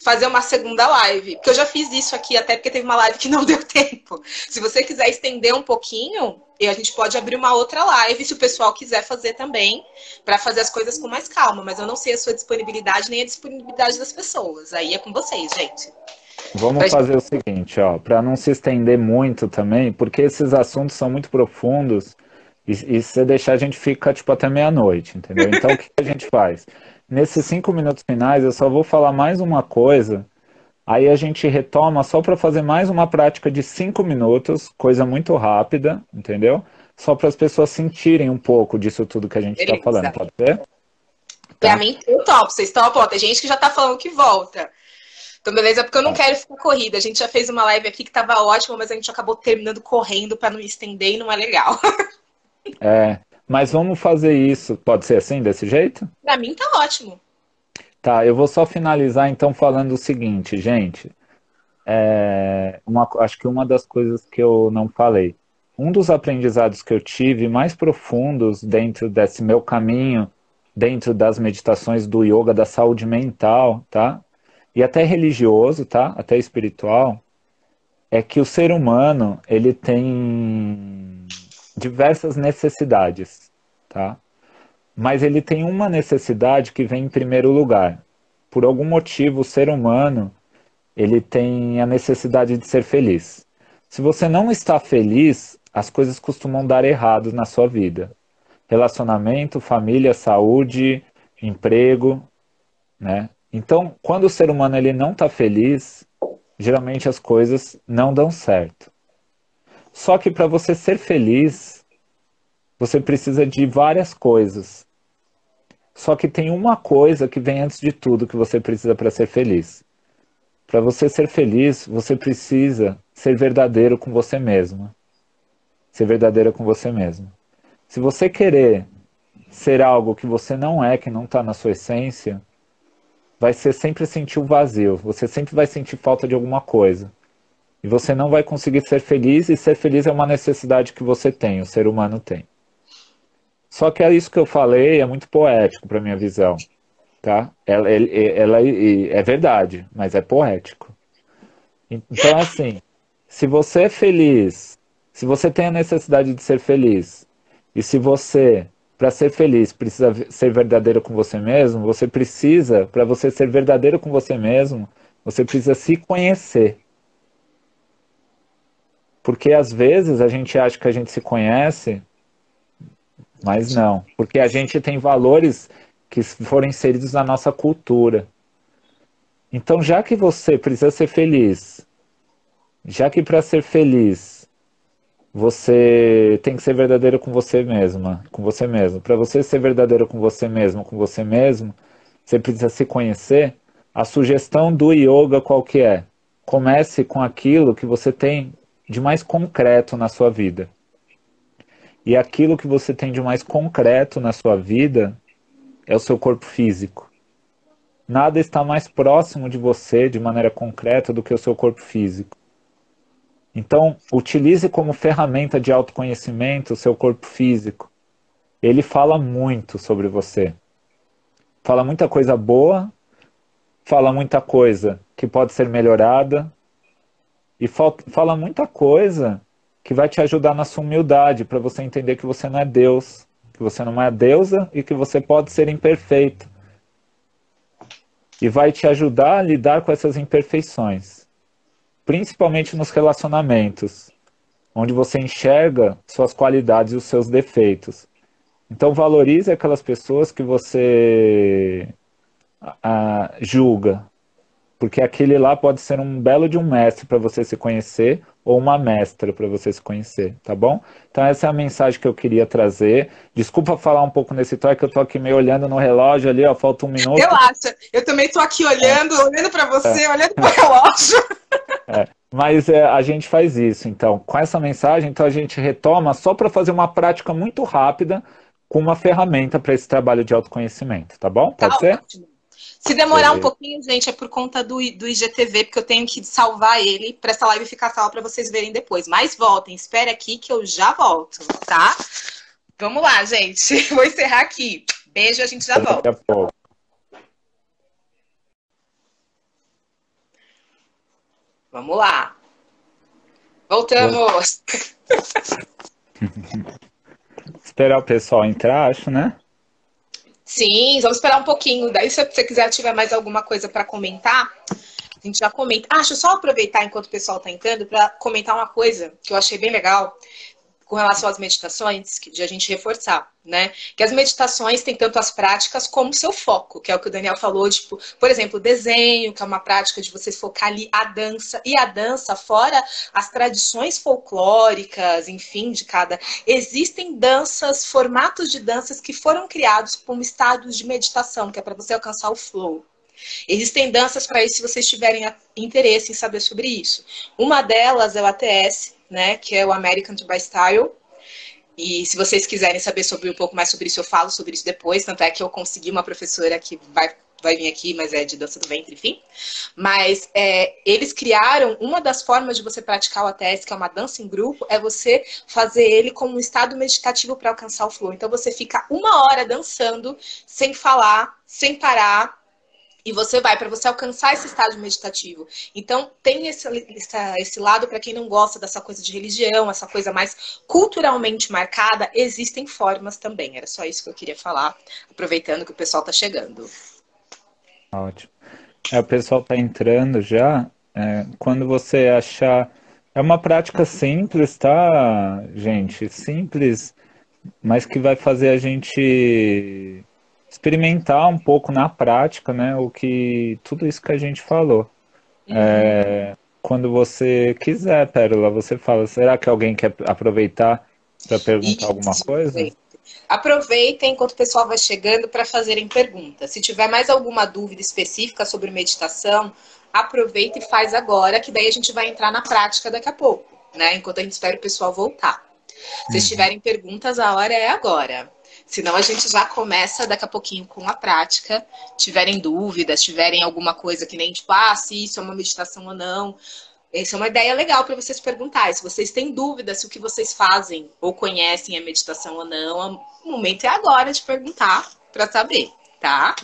fazer uma segunda live, porque eu já fiz isso aqui, até porque teve uma live que não deu tempo. Se você quiser estender um pouquinho, a gente pode abrir uma outra live, se o pessoal quiser fazer também, para fazer as coisas com mais calma. Mas eu não sei a sua disponibilidade, nem a disponibilidade das pessoas. Aí é com vocês, gente. Vamos fazer o seguinte, ó, para não se estender muito também, porque esses assuntos são muito profundos, e se você deixar a gente fica tipo até meia-noite, entendeu? Então o que a gente faz? Nesses 5 minutos finais eu só vou falar mais uma coisa, aí a gente retoma só para fazer mais uma prática de 5 minutos, coisa muito rápida, entendeu? Só para as pessoas sentirem um pouco disso tudo que a gente está falando, pode ser? Pra mim, eu topo, vocês topam, tem gente que já tá falando que volta. Então, beleza, porque eu não quero ficar corrida. A gente já fez uma live aqui que tava ótima, mas a gente acabou terminando correndo para não estender e não é legal. Mas vamos fazer isso. Pode ser assim, desse jeito? Para mim tá ótimo. Tá, eu vou só finalizar então falando o seguinte, gente. Acho que uma das coisas que eu não falei. Um dos aprendizados que eu tive mais profundos dentro desse meu caminho, dentro das meditações do yoga, da saúde mental, tá? E até religioso, tá? Até espiritual, é que o ser humano, ele tem diversas necessidades, tá? Mas ele tem uma necessidade que vem em primeiro lugar. Por algum motivo, o ser humano, ele tem a necessidade de ser feliz. Se você não está feliz, as coisas costumam dar errado na sua vida. Relacionamento, família, saúde, emprego, né? Então, quando o ser humano ele não está feliz, geralmente as coisas não dão certo. Só que para você ser feliz, você precisa de várias coisas. Só que tem uma coisa que vem antes de tudo que você precisa para ser feliz. Para você ser feliz, você precisa ser verdadeiro com você mesmo. Ser verdadeira com você mesmo. Se você querer ser algo que você não é, que não está na sua essência, vai ser sempre sentir o vazio. Você sempre vai sentir falta de alguma coisa. E você não vai conseguir ser feliz, e ser feliz é uma necessidade que você tem, o ser humano tem. Só que é isso que eu falei, é muito poético para minha visão, tá? Ela é verdade, mas é poético. Então, assim, se você é feliz, se você tem a necessidade de ser feliz, e se você, para ser feliz, precisa ser verdadeiro com você mesmo, você precisa, para você ser verdadeiro com você mesmo, você precisa se conhecer. Porque às vezes a gente acha que a gente se conhece, mas não. Porque a gente tem valores que foram inseridos na nossa cultura. Então, já que você precisa ser feliz, já que para ser feliz você tem que ser verdadeiro com você mesma, com você mesmo. Para você ser verdadeiro com você mesmo, com você mesmo, você precisa se conhecer. A sugestão do yoga qual que é? Comece com aquilo que você tem de mais concreto na sua vida. E aquilo que você tem de mais concreto na sua vida é o seu corpo físico. Nada está mais próximo de você de maneira concreta do que o seu corpo físico. Então, utilize como ferramenta de autoconhecimento o seu corpo físico. Ele fala muito sobre você. Fala muita coisa boa, fala muita coisa que pode ser melhorada, e fala muita coisa que vai te ajudar na sua humildade, para você entender que você não é Deus, que você não é a deusa e que você pode ser imperfeito. E vai te ajudar a lidar com essas imperfeições, principalmente nos relacionamentos, onde você enxerga suas qualidades e os seus defeitos. Então valorize aquelas pessoas que você julga, porque aquele lá pode ser um belo de um mestre para você se conhecer, ou uma mestra para você se conhecer, tá bom? Então essa é a mensagem que eu queria trazer. Desculpa falar um pouco nesse toque, que eu tô aqui meio olhando no relógio ali, ó, falta 1 minuto. Relaxa, eu também tô aqui olhando para você, olhando pro relógio. Mas a gente faz isso, então, com essa mensagem, então a gente retoma só para fazer uma prática muito rápida com uma ferramenta para esse trabalho de autoconhecimento, tá bom? Pode ser? Ótimo. Se demorar um pouquinho, gente, é por conta do IGTV, porque eu tenho que salvar ele para essa live ficar salva para vocês verem depois. Mas voltem, espere aqui que eu já volto, tá? Vamos lá, gente. Vou encerrar aqui. Beijo, a gente já volta. Daqui a pouco. Vamos lá. Voltamos. Esperar o pessoal entrar, acho, né? Sim, vamos esperar um pouquinho. Daí, se você quiser tiver mais alguma coisa para comentar, a gente já comenta. Deixa eu só aproveitar enquanto o pessoal está entrando para comentar uma coisa que eu achei bem legal com relação às meditações, de a gente reforçar, né? Que as meditações têm tanto as práticas como o seu foco, que é o que o Daniel falou, tipo, por exemplo, o desenho, que é uma prática de você focar ali a dança, e a dança, fora as tradições folclóricas, enfim, de cada... Existem danças, formatos de danças que foram criados como estados de meditação, que é para você alcançar o flow. Existem danças para isso se vocês tiverem interesse em saber sobre isso. Uma delas é o ATS, né, que é o American Dubai Style. E se vocês quiserem saber um pouco mais sobre isso, eu falo sobre isso depois. Tanto é que eu consegui uma professora que vai vir aqui, mas é de dança do ventre, enfim. Mas eles criaram, uma das formas de você praticar o ATS, que é uma dança em grupo, é você fazer ele como um estado meditativo para alcançar o flow. Então você fica 1 hora dançando, sem falar, sem parar, e você vai, para você alcançar esse estágio meditativo. Então, tem esse lado, para quem não gosta dessa coisa de religião, essa coisa mais culturalmente marcada, existem formas também. Era só isso que eu queria falar, aproveitando que o pessoal está chegando. Ótimo. O pessoal está entrando já. Quando você achar. É uma prática simples, tá, gente? Simples, mas que vai fazer a gente experimentar um pouco na prática, né? Tudo isso que a gente falou. Quando você quiser, Pérola, você fala, será que alguém quer aproveitar para perguntar alguma coisa? Aproveitem enquanto o pessoal vai chegando para fazerem perguntas. Se tiver mais alguma dúvida específica sobre meditação, aproveita e faz agora, que daí a gente vai entrar na prática daqui a pouco, né? Enquanto a gente espera o pessoal voltar. Se vocês tiverem perguntas, a hora é agora. Senão a gente já começa daqui a pouquinho com a prática. Tiverem dúvidas, tiverem alguma coisa que nem tipo, se isso é uma meditação ou não. Essa é uma ideia legal para vocês perguntarem. Se vocês têm dúvidas se o que vocês fazem ou conhecem é meditação ou não, o momento é agora de perguntar para saber, tá?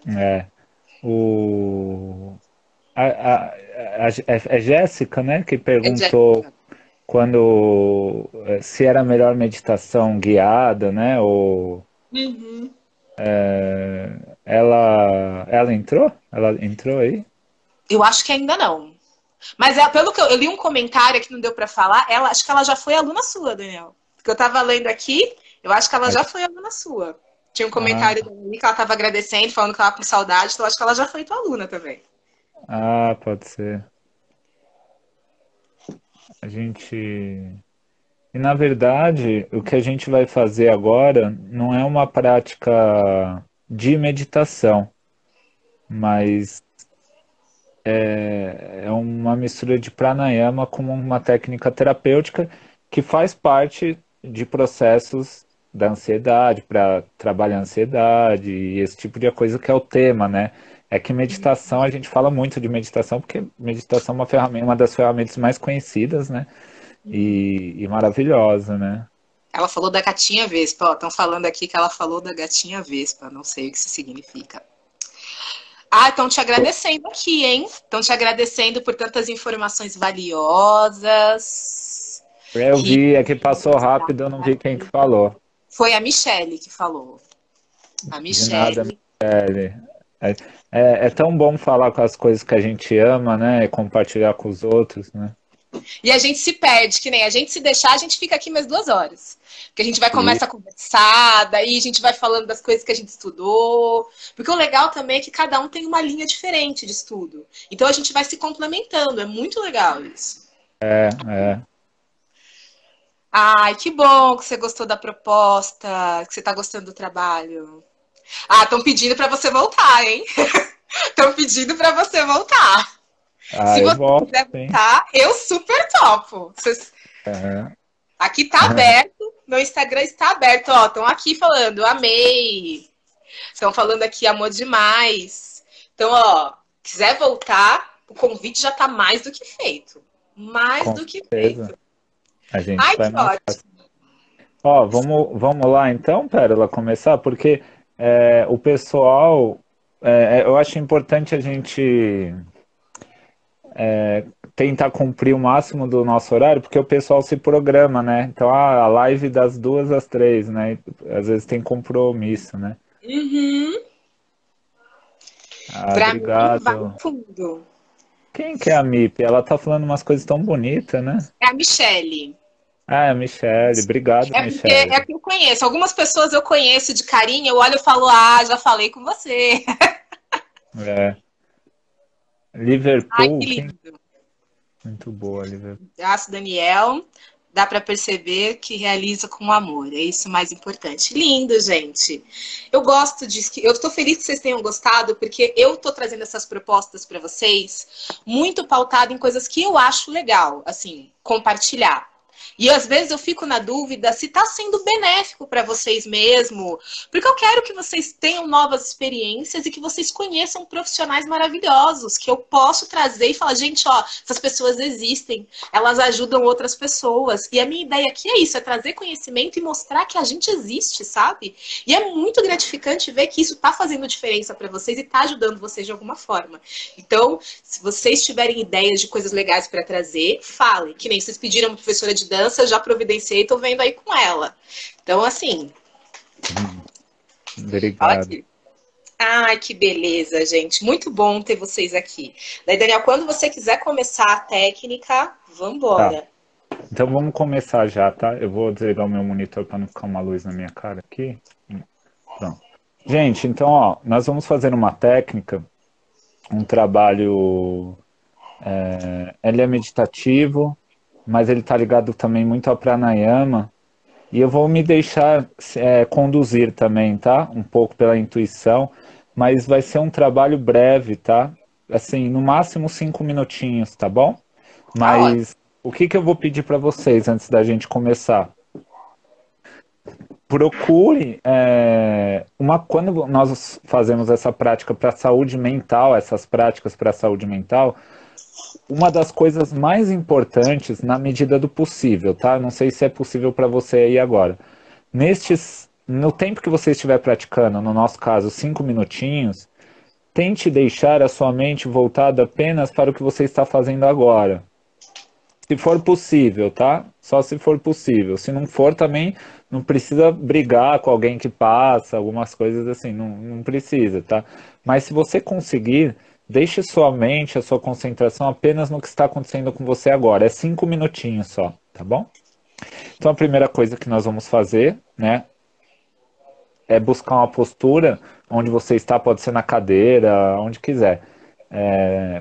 É Jéssica, né, que perguntou se era melhor meditação guiada, né? Ela entrou? Ela entrou aí? Eu acho que ainda não. Mas pelo que eu li um comentário que não deu para falar, acho que ela já foi aluna sua, Daniel. Porque eu tava lendo aqui, eu acho que ela já foi aluna sua. Tinha um comentário dali que ela tava agradecendo, falando que ela tava com saudade, então eu acho que ela já foi tua aluna também. Pode ser. E na verdade, o que a gente vai fazer agora não é uma prática de meditação, mas é uma mistura de pranayama com uma técnica terapêutica que faz parte de processos da ansiedade, para trabalhar a ansiedade e esse tipo de coisa que é o tema, né? É que meditação, a gente fala muito de meditação, porque meditação é uma das ferramentas mais conhecidas, né? E maravilhosa, né? Ela falou da gatinha vespa, estão falando aqui que ela falou da gatinha vespa, não sei o que isso significa. Estão te agradecendo aqui, hein? Estão te agradecendo por tantas informações valiosas. Eu vi, é que passou rápido, eu não vi quem que falou. Foi a Michele que falou. A Michele. De nada, Michele. É tão bom falar com as coisas que a gente ama, né? E compartilhar com os outros, né? E a gente se perde, que nem a gente se deixar, a gente fica aqui mais 2 horas. Porque a gente vai começar a conversar, daí a gente vai falando das coisas que a gente estudou. Porque o legal também é que cada um tem uma linha diferente de estudo. Então a gente vai se complementando, é muito legal isso. Ai, que bom que você gostou da proposta, que você tá gostando do trabalho. Estão pedindo para você voltar, hein? Estão pedindo para você voltar. Se você quiser voltar, eu super topo. Aqui tá aberto, meu Instagram está aberto, estão aqui falando, amei. Estão falando aqui, amor demais. Então, quiser voltar, o convite já tá mais do que feito. Mais do que feito. A gente vai que ótimo. Vamos lá então, Pérola, começar, porque o pessoal, eu acho importante a gente tentar cumprir o máximo do nosso horário, porque o pessoal se programa, né? Então, a live das 2 às 3, né? Às vezes tem compromisso, né? Obrigado. Mim, vai fundo. Quem que é a MIP? Ela tá falando umas coisas tão bonitas, né? É a Michele. É a Michele. Obrigado, Michele. É que eu conheço. Algumas pessoas eu conheço de carinho, eu olho e falo, já falei com você. Liverpool. Que lindo. Muito boa, Liverpool. Abraço, Daniel. dá para perceber que realiza com amor. É isso o mais importante. Lindo, gente. Eu gosto disso. Eu estou feliz que vocês tenham gostado, porque eu estou trazendo essas propostas para vocês muito pautado em coisas que eu acho legal, assim, compartilhar. E às vezes eu fico na dúvida se está sendo benéfico para vocês mesmo, porque eu quero que vocês tenham novas experiências e que vocês conheçam profissionais maravilhosos, que eu posso trazer e falar, gente, ó, essas pessoas existem, elas ajudam outras pessoas. E a minha ideia aqui é isso, é trazer conhecimento e mostrar que a gente existe, sabe? E é muito gratificante ver que isso está fazendo diferença para vocês e está ajudando vocês de alguma forma. Então, se vocês tiverem ideias de coisas legais para trazer, falem. Que nem vocês pediram uma professora de dança, eu já providenciei e tô vendo aí com ela. Então, assim, fala Obrigado. aqui. Ai, que beleza, gente. Muito bom ter vocês aqui. Daí, Daniel, quando você quiser começar a técnica, Tá. vambora. Então vamos começar já, tá? Eu vou desligar o meu monitor para não ficar uma luz na minha cara aqui. Pronto. Gente, então, ó, nós vamos fazer uma técnica, um trabalho. Ele é meditativo, mas ele tá ligado também muito ao pranayama. E eu vou me deixar conduzir também, tá? Um pouco pela intuição, mas vai ser um trabalho breve, tá? Assim, no máximo 5 minutinhos, tá bom? Tá ótimo. Mas o que que eu vou pedir para vocês antes da gente começar? Procure quando nós fazemos essa prática para saúde mental, essas práticas para saúde mental, uma das coisas mais importantes na medida do possível, tá? Não sei se é possível para você aí agora. No tempo que você estiver praticando, no nosso caso, 5 minutinhos, tente deixar a sua mente voltada apenas para o que você está fazendo agora. Se for possível, tá? Só se for possível. Se não for, também não precisa brigar com alguém que passa, algumas coisas assim, não precisa, tá? Mas se você conseguir, deixe sua mente, a sua concentração apenas no que está acontecendo com você agora. É 5 minutinhos só, tá bom? Então a primeira coisa que nós vamos fazer, né, é buscar uma postura onde você está, pode ser na cadeira, onde quiser.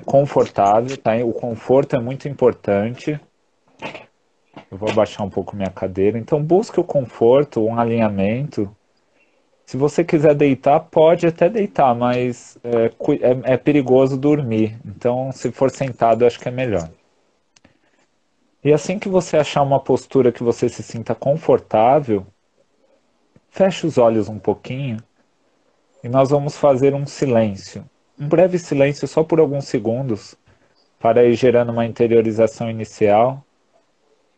Confortável, tá? O conforto é muito importante. Eu vou abaixar um pouco minha cadeira. Então, busque o conforto, um alinhamento. Se você quiser deitar, pode até deitar, mas é perigoso dormir. Então, se for sentado, acho que é melhor. E assim que você achar uma postura que você se sinta confortável, feche os olhos um pouquinho e nós vamos fazer um silêncio. Um breve silêncio só por alguns segundos, para ir gerando uma interiorização inicial,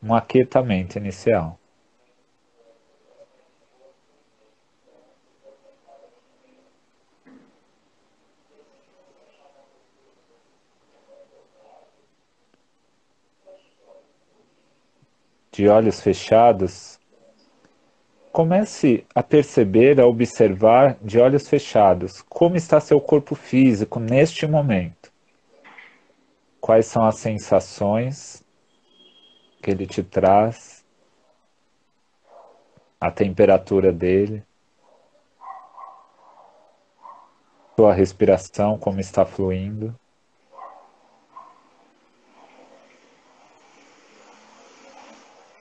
um aquietamento inicial. De olhos fechados, comece a perceber, a observar de olhos fechados como está seu corpo físico neste momento. Quais são as sensações que ele te traz, a temperatura dele, sua respiração, como está fluindo.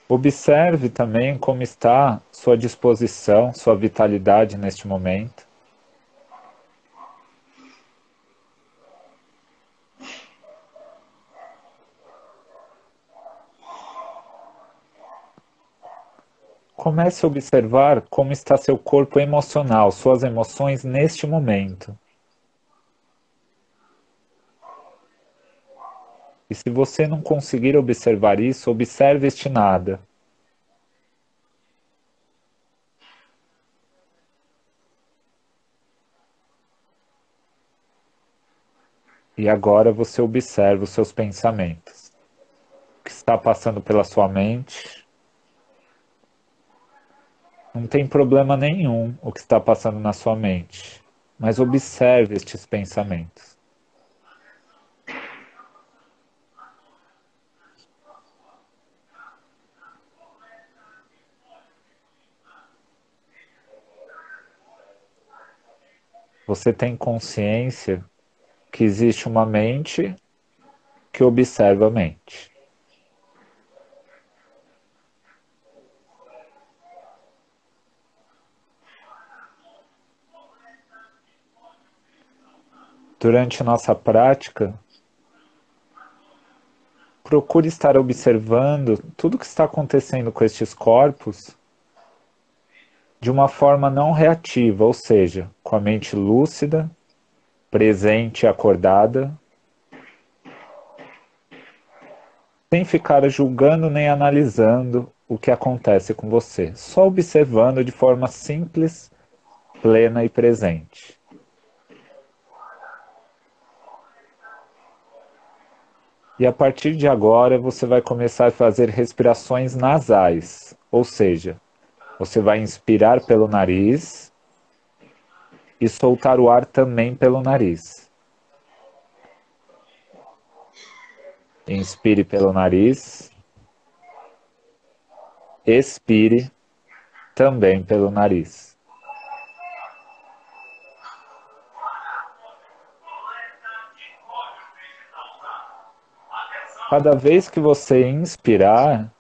Observe também como está sua disposição, sua vitalidade neste momento. Comece a observar como está seu corpo emocional, suas emoções neste momento. E se você não conseguir observar isso, observe este nada. E agora você observa os seus pensamentos. O que está passando pela sua mente? Não tem problema nenhum o que está passando na sua mente, mas observe estes pensamentos. Você tem consciência que existe uma mente que observa a mente. durante a nossa prática, procure estar observando tudo que está acontecendo com estes corpos de uma forma não reativa, ou seja, com a mente lúcida, presente e acordada, sem ficar julgando nem analisando o que acontece com você, só observando de forma simples, plena e presente. E a partir de agora você vai começar a fazer respirações nasais, ou seja, você vai inspirar pelo nariz e soltar o ar também pelo nariz. Inspire pelo nariz, expire também pelo nariz. Cada vez que você inspirar,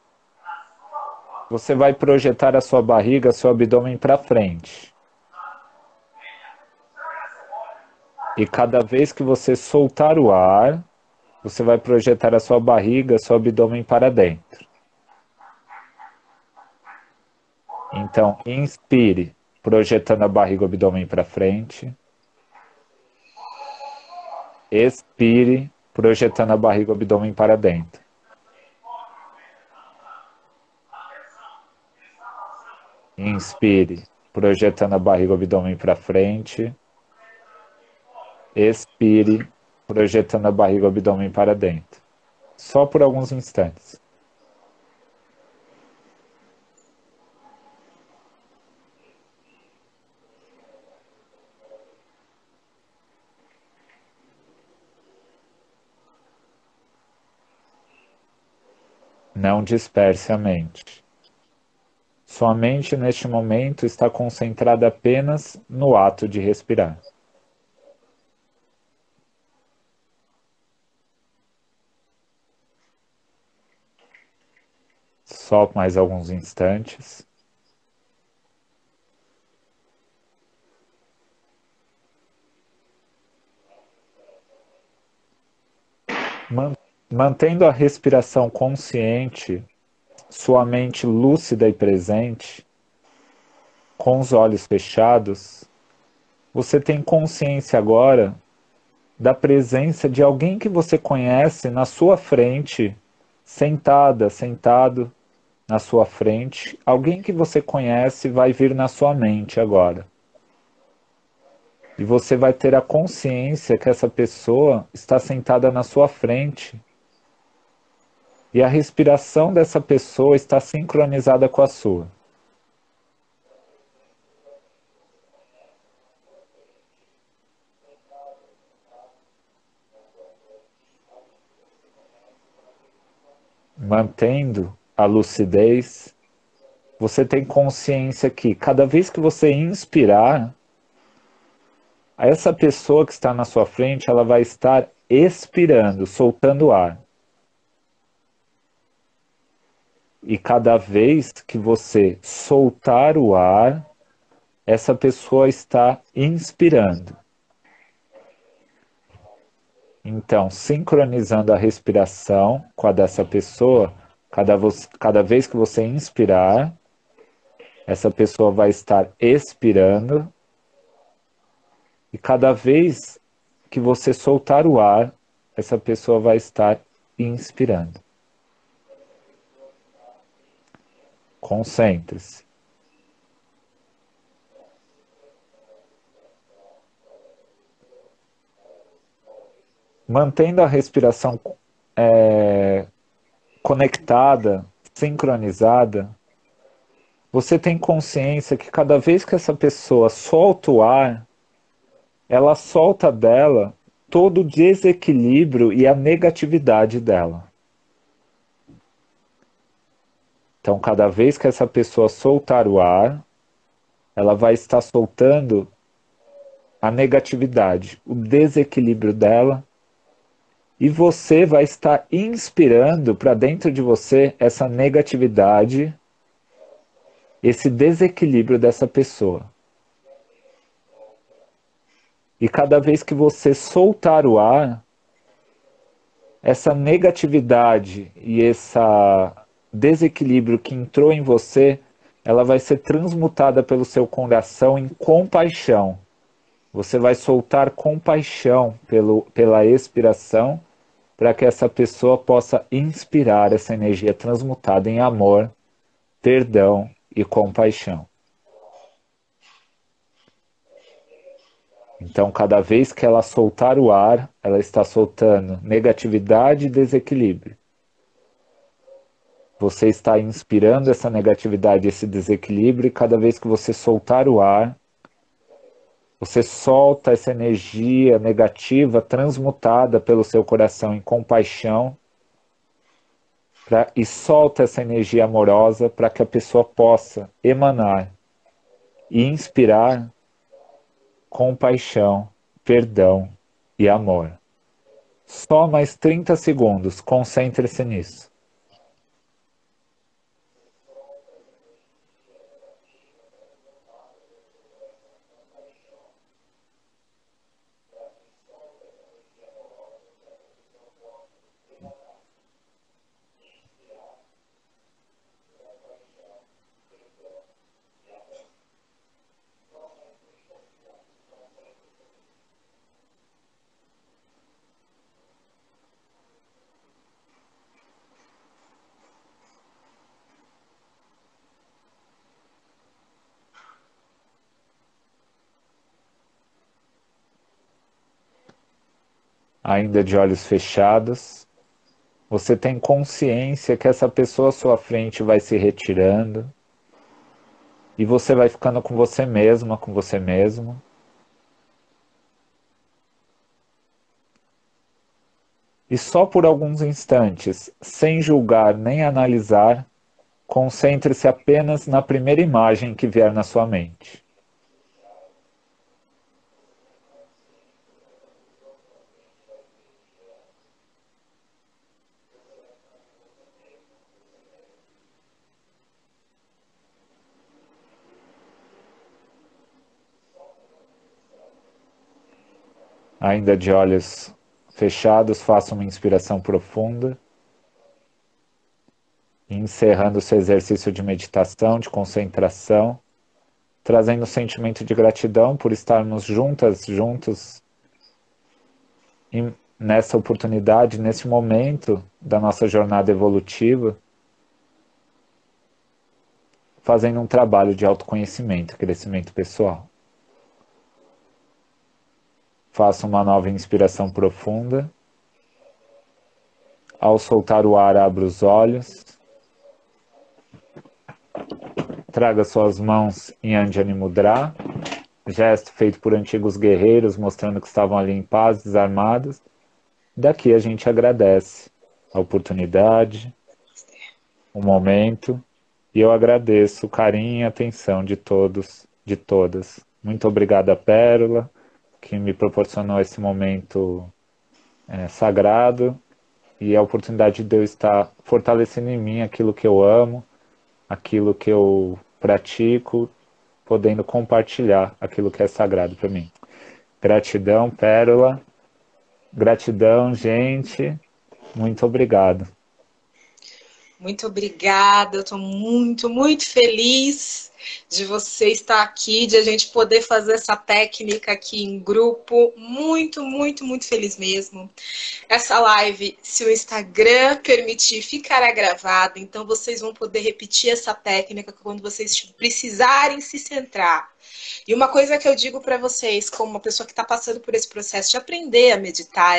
você vai projetar a sua barriga, seu abdômen para frente. E cada vez que você soltar o ar, você vai projetar a sua barriga, seu abdômen para dentro. Então, inspire, projetando a barriga e o abdômen para frente. Expire, projetando a barriga e o abdômen para dentro. Inspire, projetando a barriga e o abdômen para frente. Expire, projetando a barriga e o abdômen para dentro. Só por alguns instantes. Não disperse a mente. Sua mente, neste momento, está concentrada apenas no ato de respirar. Só mais alguns instantes. Mantendo a respiração consciente, sua mente lúcida e presente, com os olhos fechados, você tem consciência agora da presença de alguém que você conhece na sua frente, sentada, sentado na sua frente. Alguém que você conhece vai vir na sua mente agora. E você vai ter a consciência que essa pessoa está sentada na sua frente. E a respiração dessa pessoa está sincronizada com a sua. Mantendo a lucidez, você tem consciência que cada vez que você inspirar, essa pessoa que está na sua frente, ela vai estar expirando, soltando ar. E cada vez que você soltar o ar, essa pessoa está inspirando. Então, sincronizando a respiração com a dessa pessoa, cada vez que você inspirar, essa pessoa vai estar expirando. E cada vez que você soltar o ar, essa pessoa vai estar inspirando. Concentre-se. Mantendo a respiração conectada, sincronizada, você tem consciência que cada vez que essa pessoa solta o ar, ela solta dela todo o desequilíbrio e a negatividade dela. Então, cada vez que essa pessoa soltar o ar, ela vai estar soltando a negatividade, o desequilíbrio dela, e você vai estar inspirando para dentro de você essa negatividade, esse desequilíbrio dessa pessoa. E cada vez que você soltar o ar, essa negatividade e esse desequilíbrio que entrou em você, ela vai ser transmutada pelo seu coração em compaixão. Você vai soltar compaixão pela expiração, para que essa pessoa possa inspirar essa energia transmutada em amor, perdão e compaixão. Então, cada vez que ela soltar o ar, ela está soltando negatividade e desequilíbrio. Você está inspirando essa negatividade, esse desequilíbrio, e cada vez que você soltar o ar, você solta essa energia negativa transmutada pelo seu coração em compaixão e solta essa energia amorosa para que a pessoa possa emanar e inspirar compaixão, perdão e amor. Só mais 30 segundos, concentre-se nisso. Ainda de olhos fechados, você tem consciência que essa pessoa à sua frente vai se retirando e você vai ficando com você mesma, com você mesmo. E só por alguns instantes, sem julgar nem analisar, concentre-se apenas na primeira imagem que vier na sua mente. Ainda de olhos fechados, faça uma inspiração profunda, encerrando seu exercício de meditação, de concentração, trazendo um sentimento de gratidão por estarmos juntos nessa oportunidade, nesse momento da nossa jornada evolutiva, fazendo um trabalho de autoconhecimento, crescimento pessoal. Faça uma nova inspiração profunda. Ao soltar o ar, abra os olhos. Traga suas mãos em Anjani Mudra, gesto feito por antigos guerreiros, mostrando que estavam ali em paz, desarmados. Daqui a gente agradece a oportunidade, o momento, e eu agradeço o carinho e a atenção de todos, de todas. Muito obrigada, Pérola, que me proporcionou esse momento sagrado e a oportunidade de eu estar fortalecendo em mim aquilo que eu amo, aquilo que eu pratico, podendo compartilhar aquilo que é sagrado para mim. Gratidão, Pérola. Gratidão, gente. Muito obrigado. Muito obrigada, eu estou muito, muito feliz de você estar aqui, de a gente poder fazer essa técnica aqui em grupo. Muito, muito, muito feliz mesmo. Essa live, se o Instagram permitir, ficará gravada, então vocês vão poder repetir essa técnica quando vocês precisarem se centrar. E uma coisa que eu digo para vocês, como uma pessoa que está passando por esse processo de aprender a meditar,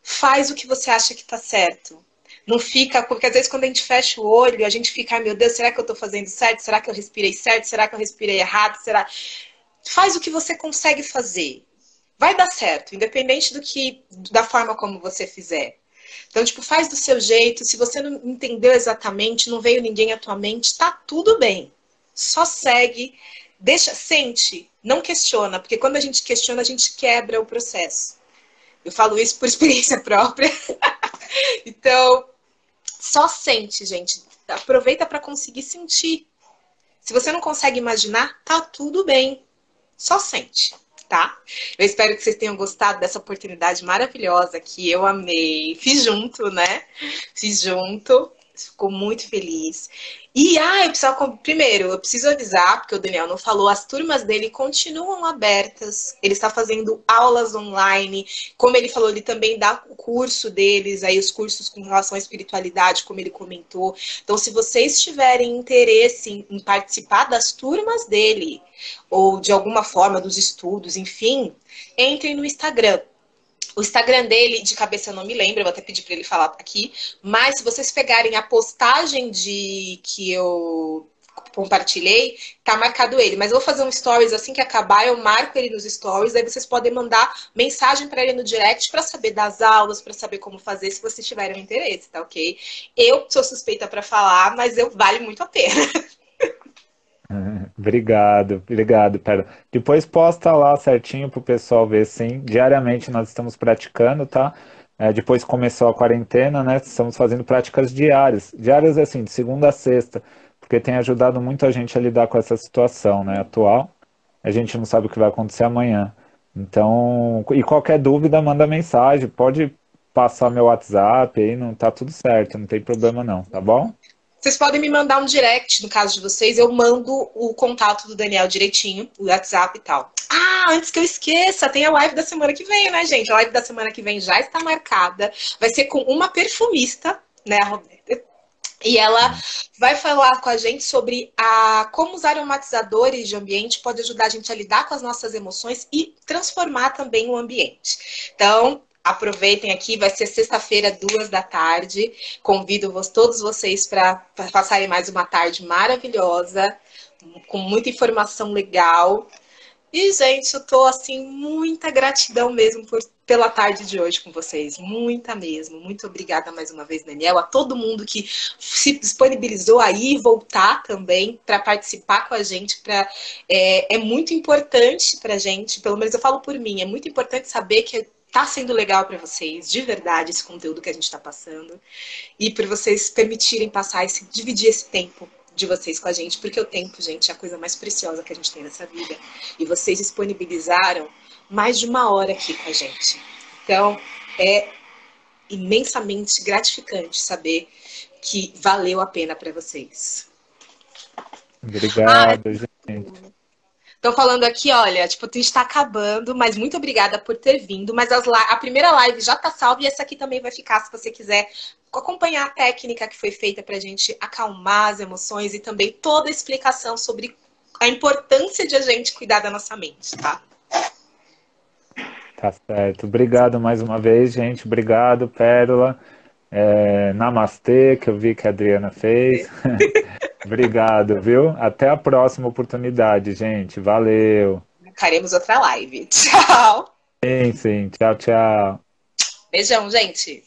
faz o que você acha que está certo. Não fica, porque às vezes quando a gente fecha o olho, a gente fica, meu Deus, será que eu estou fazendo certo? Será que eu respirei certo? Será que eu respirei errado? Será? Faz o que você consegue fazer. Vai dar certo, independente da forma como você fizer. Então, faz do seu jeito. Se você não entendeu exatamente, não veio ninguém à tua mente, tá tudo bem. Só segue, sente, não questiona, porque quando a gente questiona, a gente quebra o processo. Eu falo isso por experiência própria. Então, só sente, gente. Aproveita para conseguir sentir. Se você não consegue imaginar, tá tudo bem. Só sente, tá? Eu espero que vocês tenham gostado dessa oportunidade maravilhosa que eu amei. Fiz junto, né? Fiz junto. Ficou muito feliz. E, primeiro, eu preciso avisar, porque o Daniel não falou, as turmas dele continuam abertas. Ele está fazendo aulas online. Como ele falou, ele também dá o curso deles, aí os cursos com relação à espiritualidade, como ele comentou. Então, se vocês tiverem interesse em participar das turmas dele, ou de alguma forma dos estudos, enfim, entrem no Instagram. O Instagram dele, de cabeça eu não me lembro, eu vou até pedir para ele falar aqui, mas se vocês pegarem a postagem que eu compartilhei, tá marcado ele. Mas eu vou fazer um stories assim que acabar, eu marco ele nos stories, aí vocês podem mandar mensagem para ele no direct para saber das aulas, para saber como fazer, se vocês tiverem interesse, tá ok? Eu sou suspeita para falar, mas vale muito a pena. Obrigado, Pedro. Depois posta lá certinho pro pessoal ver, sim. Diariamente nós estamos praticando, tá? Depois que começou a quarentena, né? Estamos fazendo práticas diárias. Diárias, assim, de segunda a sexta, porque tem ajudado muito a gente a lidar com essa situação, né, atual. A gente não sabe o que vai acontecer amanhã. Então, e qualquer dúvida, manda mensagem. Pode passar meu WhatsApp aí, não tá tudo certo, não tem problema não, tá bom? Vocês podem me mandar um direct, no caso de vocês, eu mando o contato do Daniel direitinho, o WhatsApp e tal. Ah, antes que eu esqueça, tem a live da semana que vem, né, gente? A live da semana que vem já está marcada. Vai ser com uma perfumista, né, a Roberta? E ela vai falar com a gente sobre como os aromatizadores de ambiente podem ajudar a gente a lidar com as nossas emoções e transformar também o ambiente. Então, aproveitem aqui, vai ser sexta-feira, 14h. Convido todos vocês para passarem mais uma tarde maravilhosa, com muita informação legal. E, gente, eu tô, assim, muita gratidão mesmo pela tarde de hoje com vocês. Muita mesmo. Muito obrigada mais uma vez, Daniel. A todo mundo que se disponibilizou aí voltar também para participar com a gente. É muito importante pra gente, pelo menos eu falo por mim, é muito importante saber que tá sendo legal para vocês, de verdade, esse conteúdo que a gente está passando. E por vocês permitirem dividir esse tempo de vocês com a gente, porque o tempo, gente, é a coisa mais preciosa que a gente tem nessa vida. E vocês disponibilizaram mais de uma hora aqui com a gente. Então, é imensamente gratificante saber que valeu a pena para vocês. Obrigado, gente. Tô falando aqui, olha, tipo, tu está acabando, mas muito obrigada por ter vindo. Mas a primeira live já tá salva e essa aqui também vai ficar, se você quiser acompanhar a técnica que foi feita pra gente acalmar as emoções e também toda a explicação sobre a importância de a gente cuidar da nossa mente, tá? Tá certo. Obrigado mais uma vez, gente. Obrigado, Pérola. Namastê, que eu vi que a Adriana fez. Obrigado, viu? Até a próxima oportunidade, gente. Valeu. Faremos outra live. Tchau. Sim, sim. Tchau, tchau. Beijão, gente.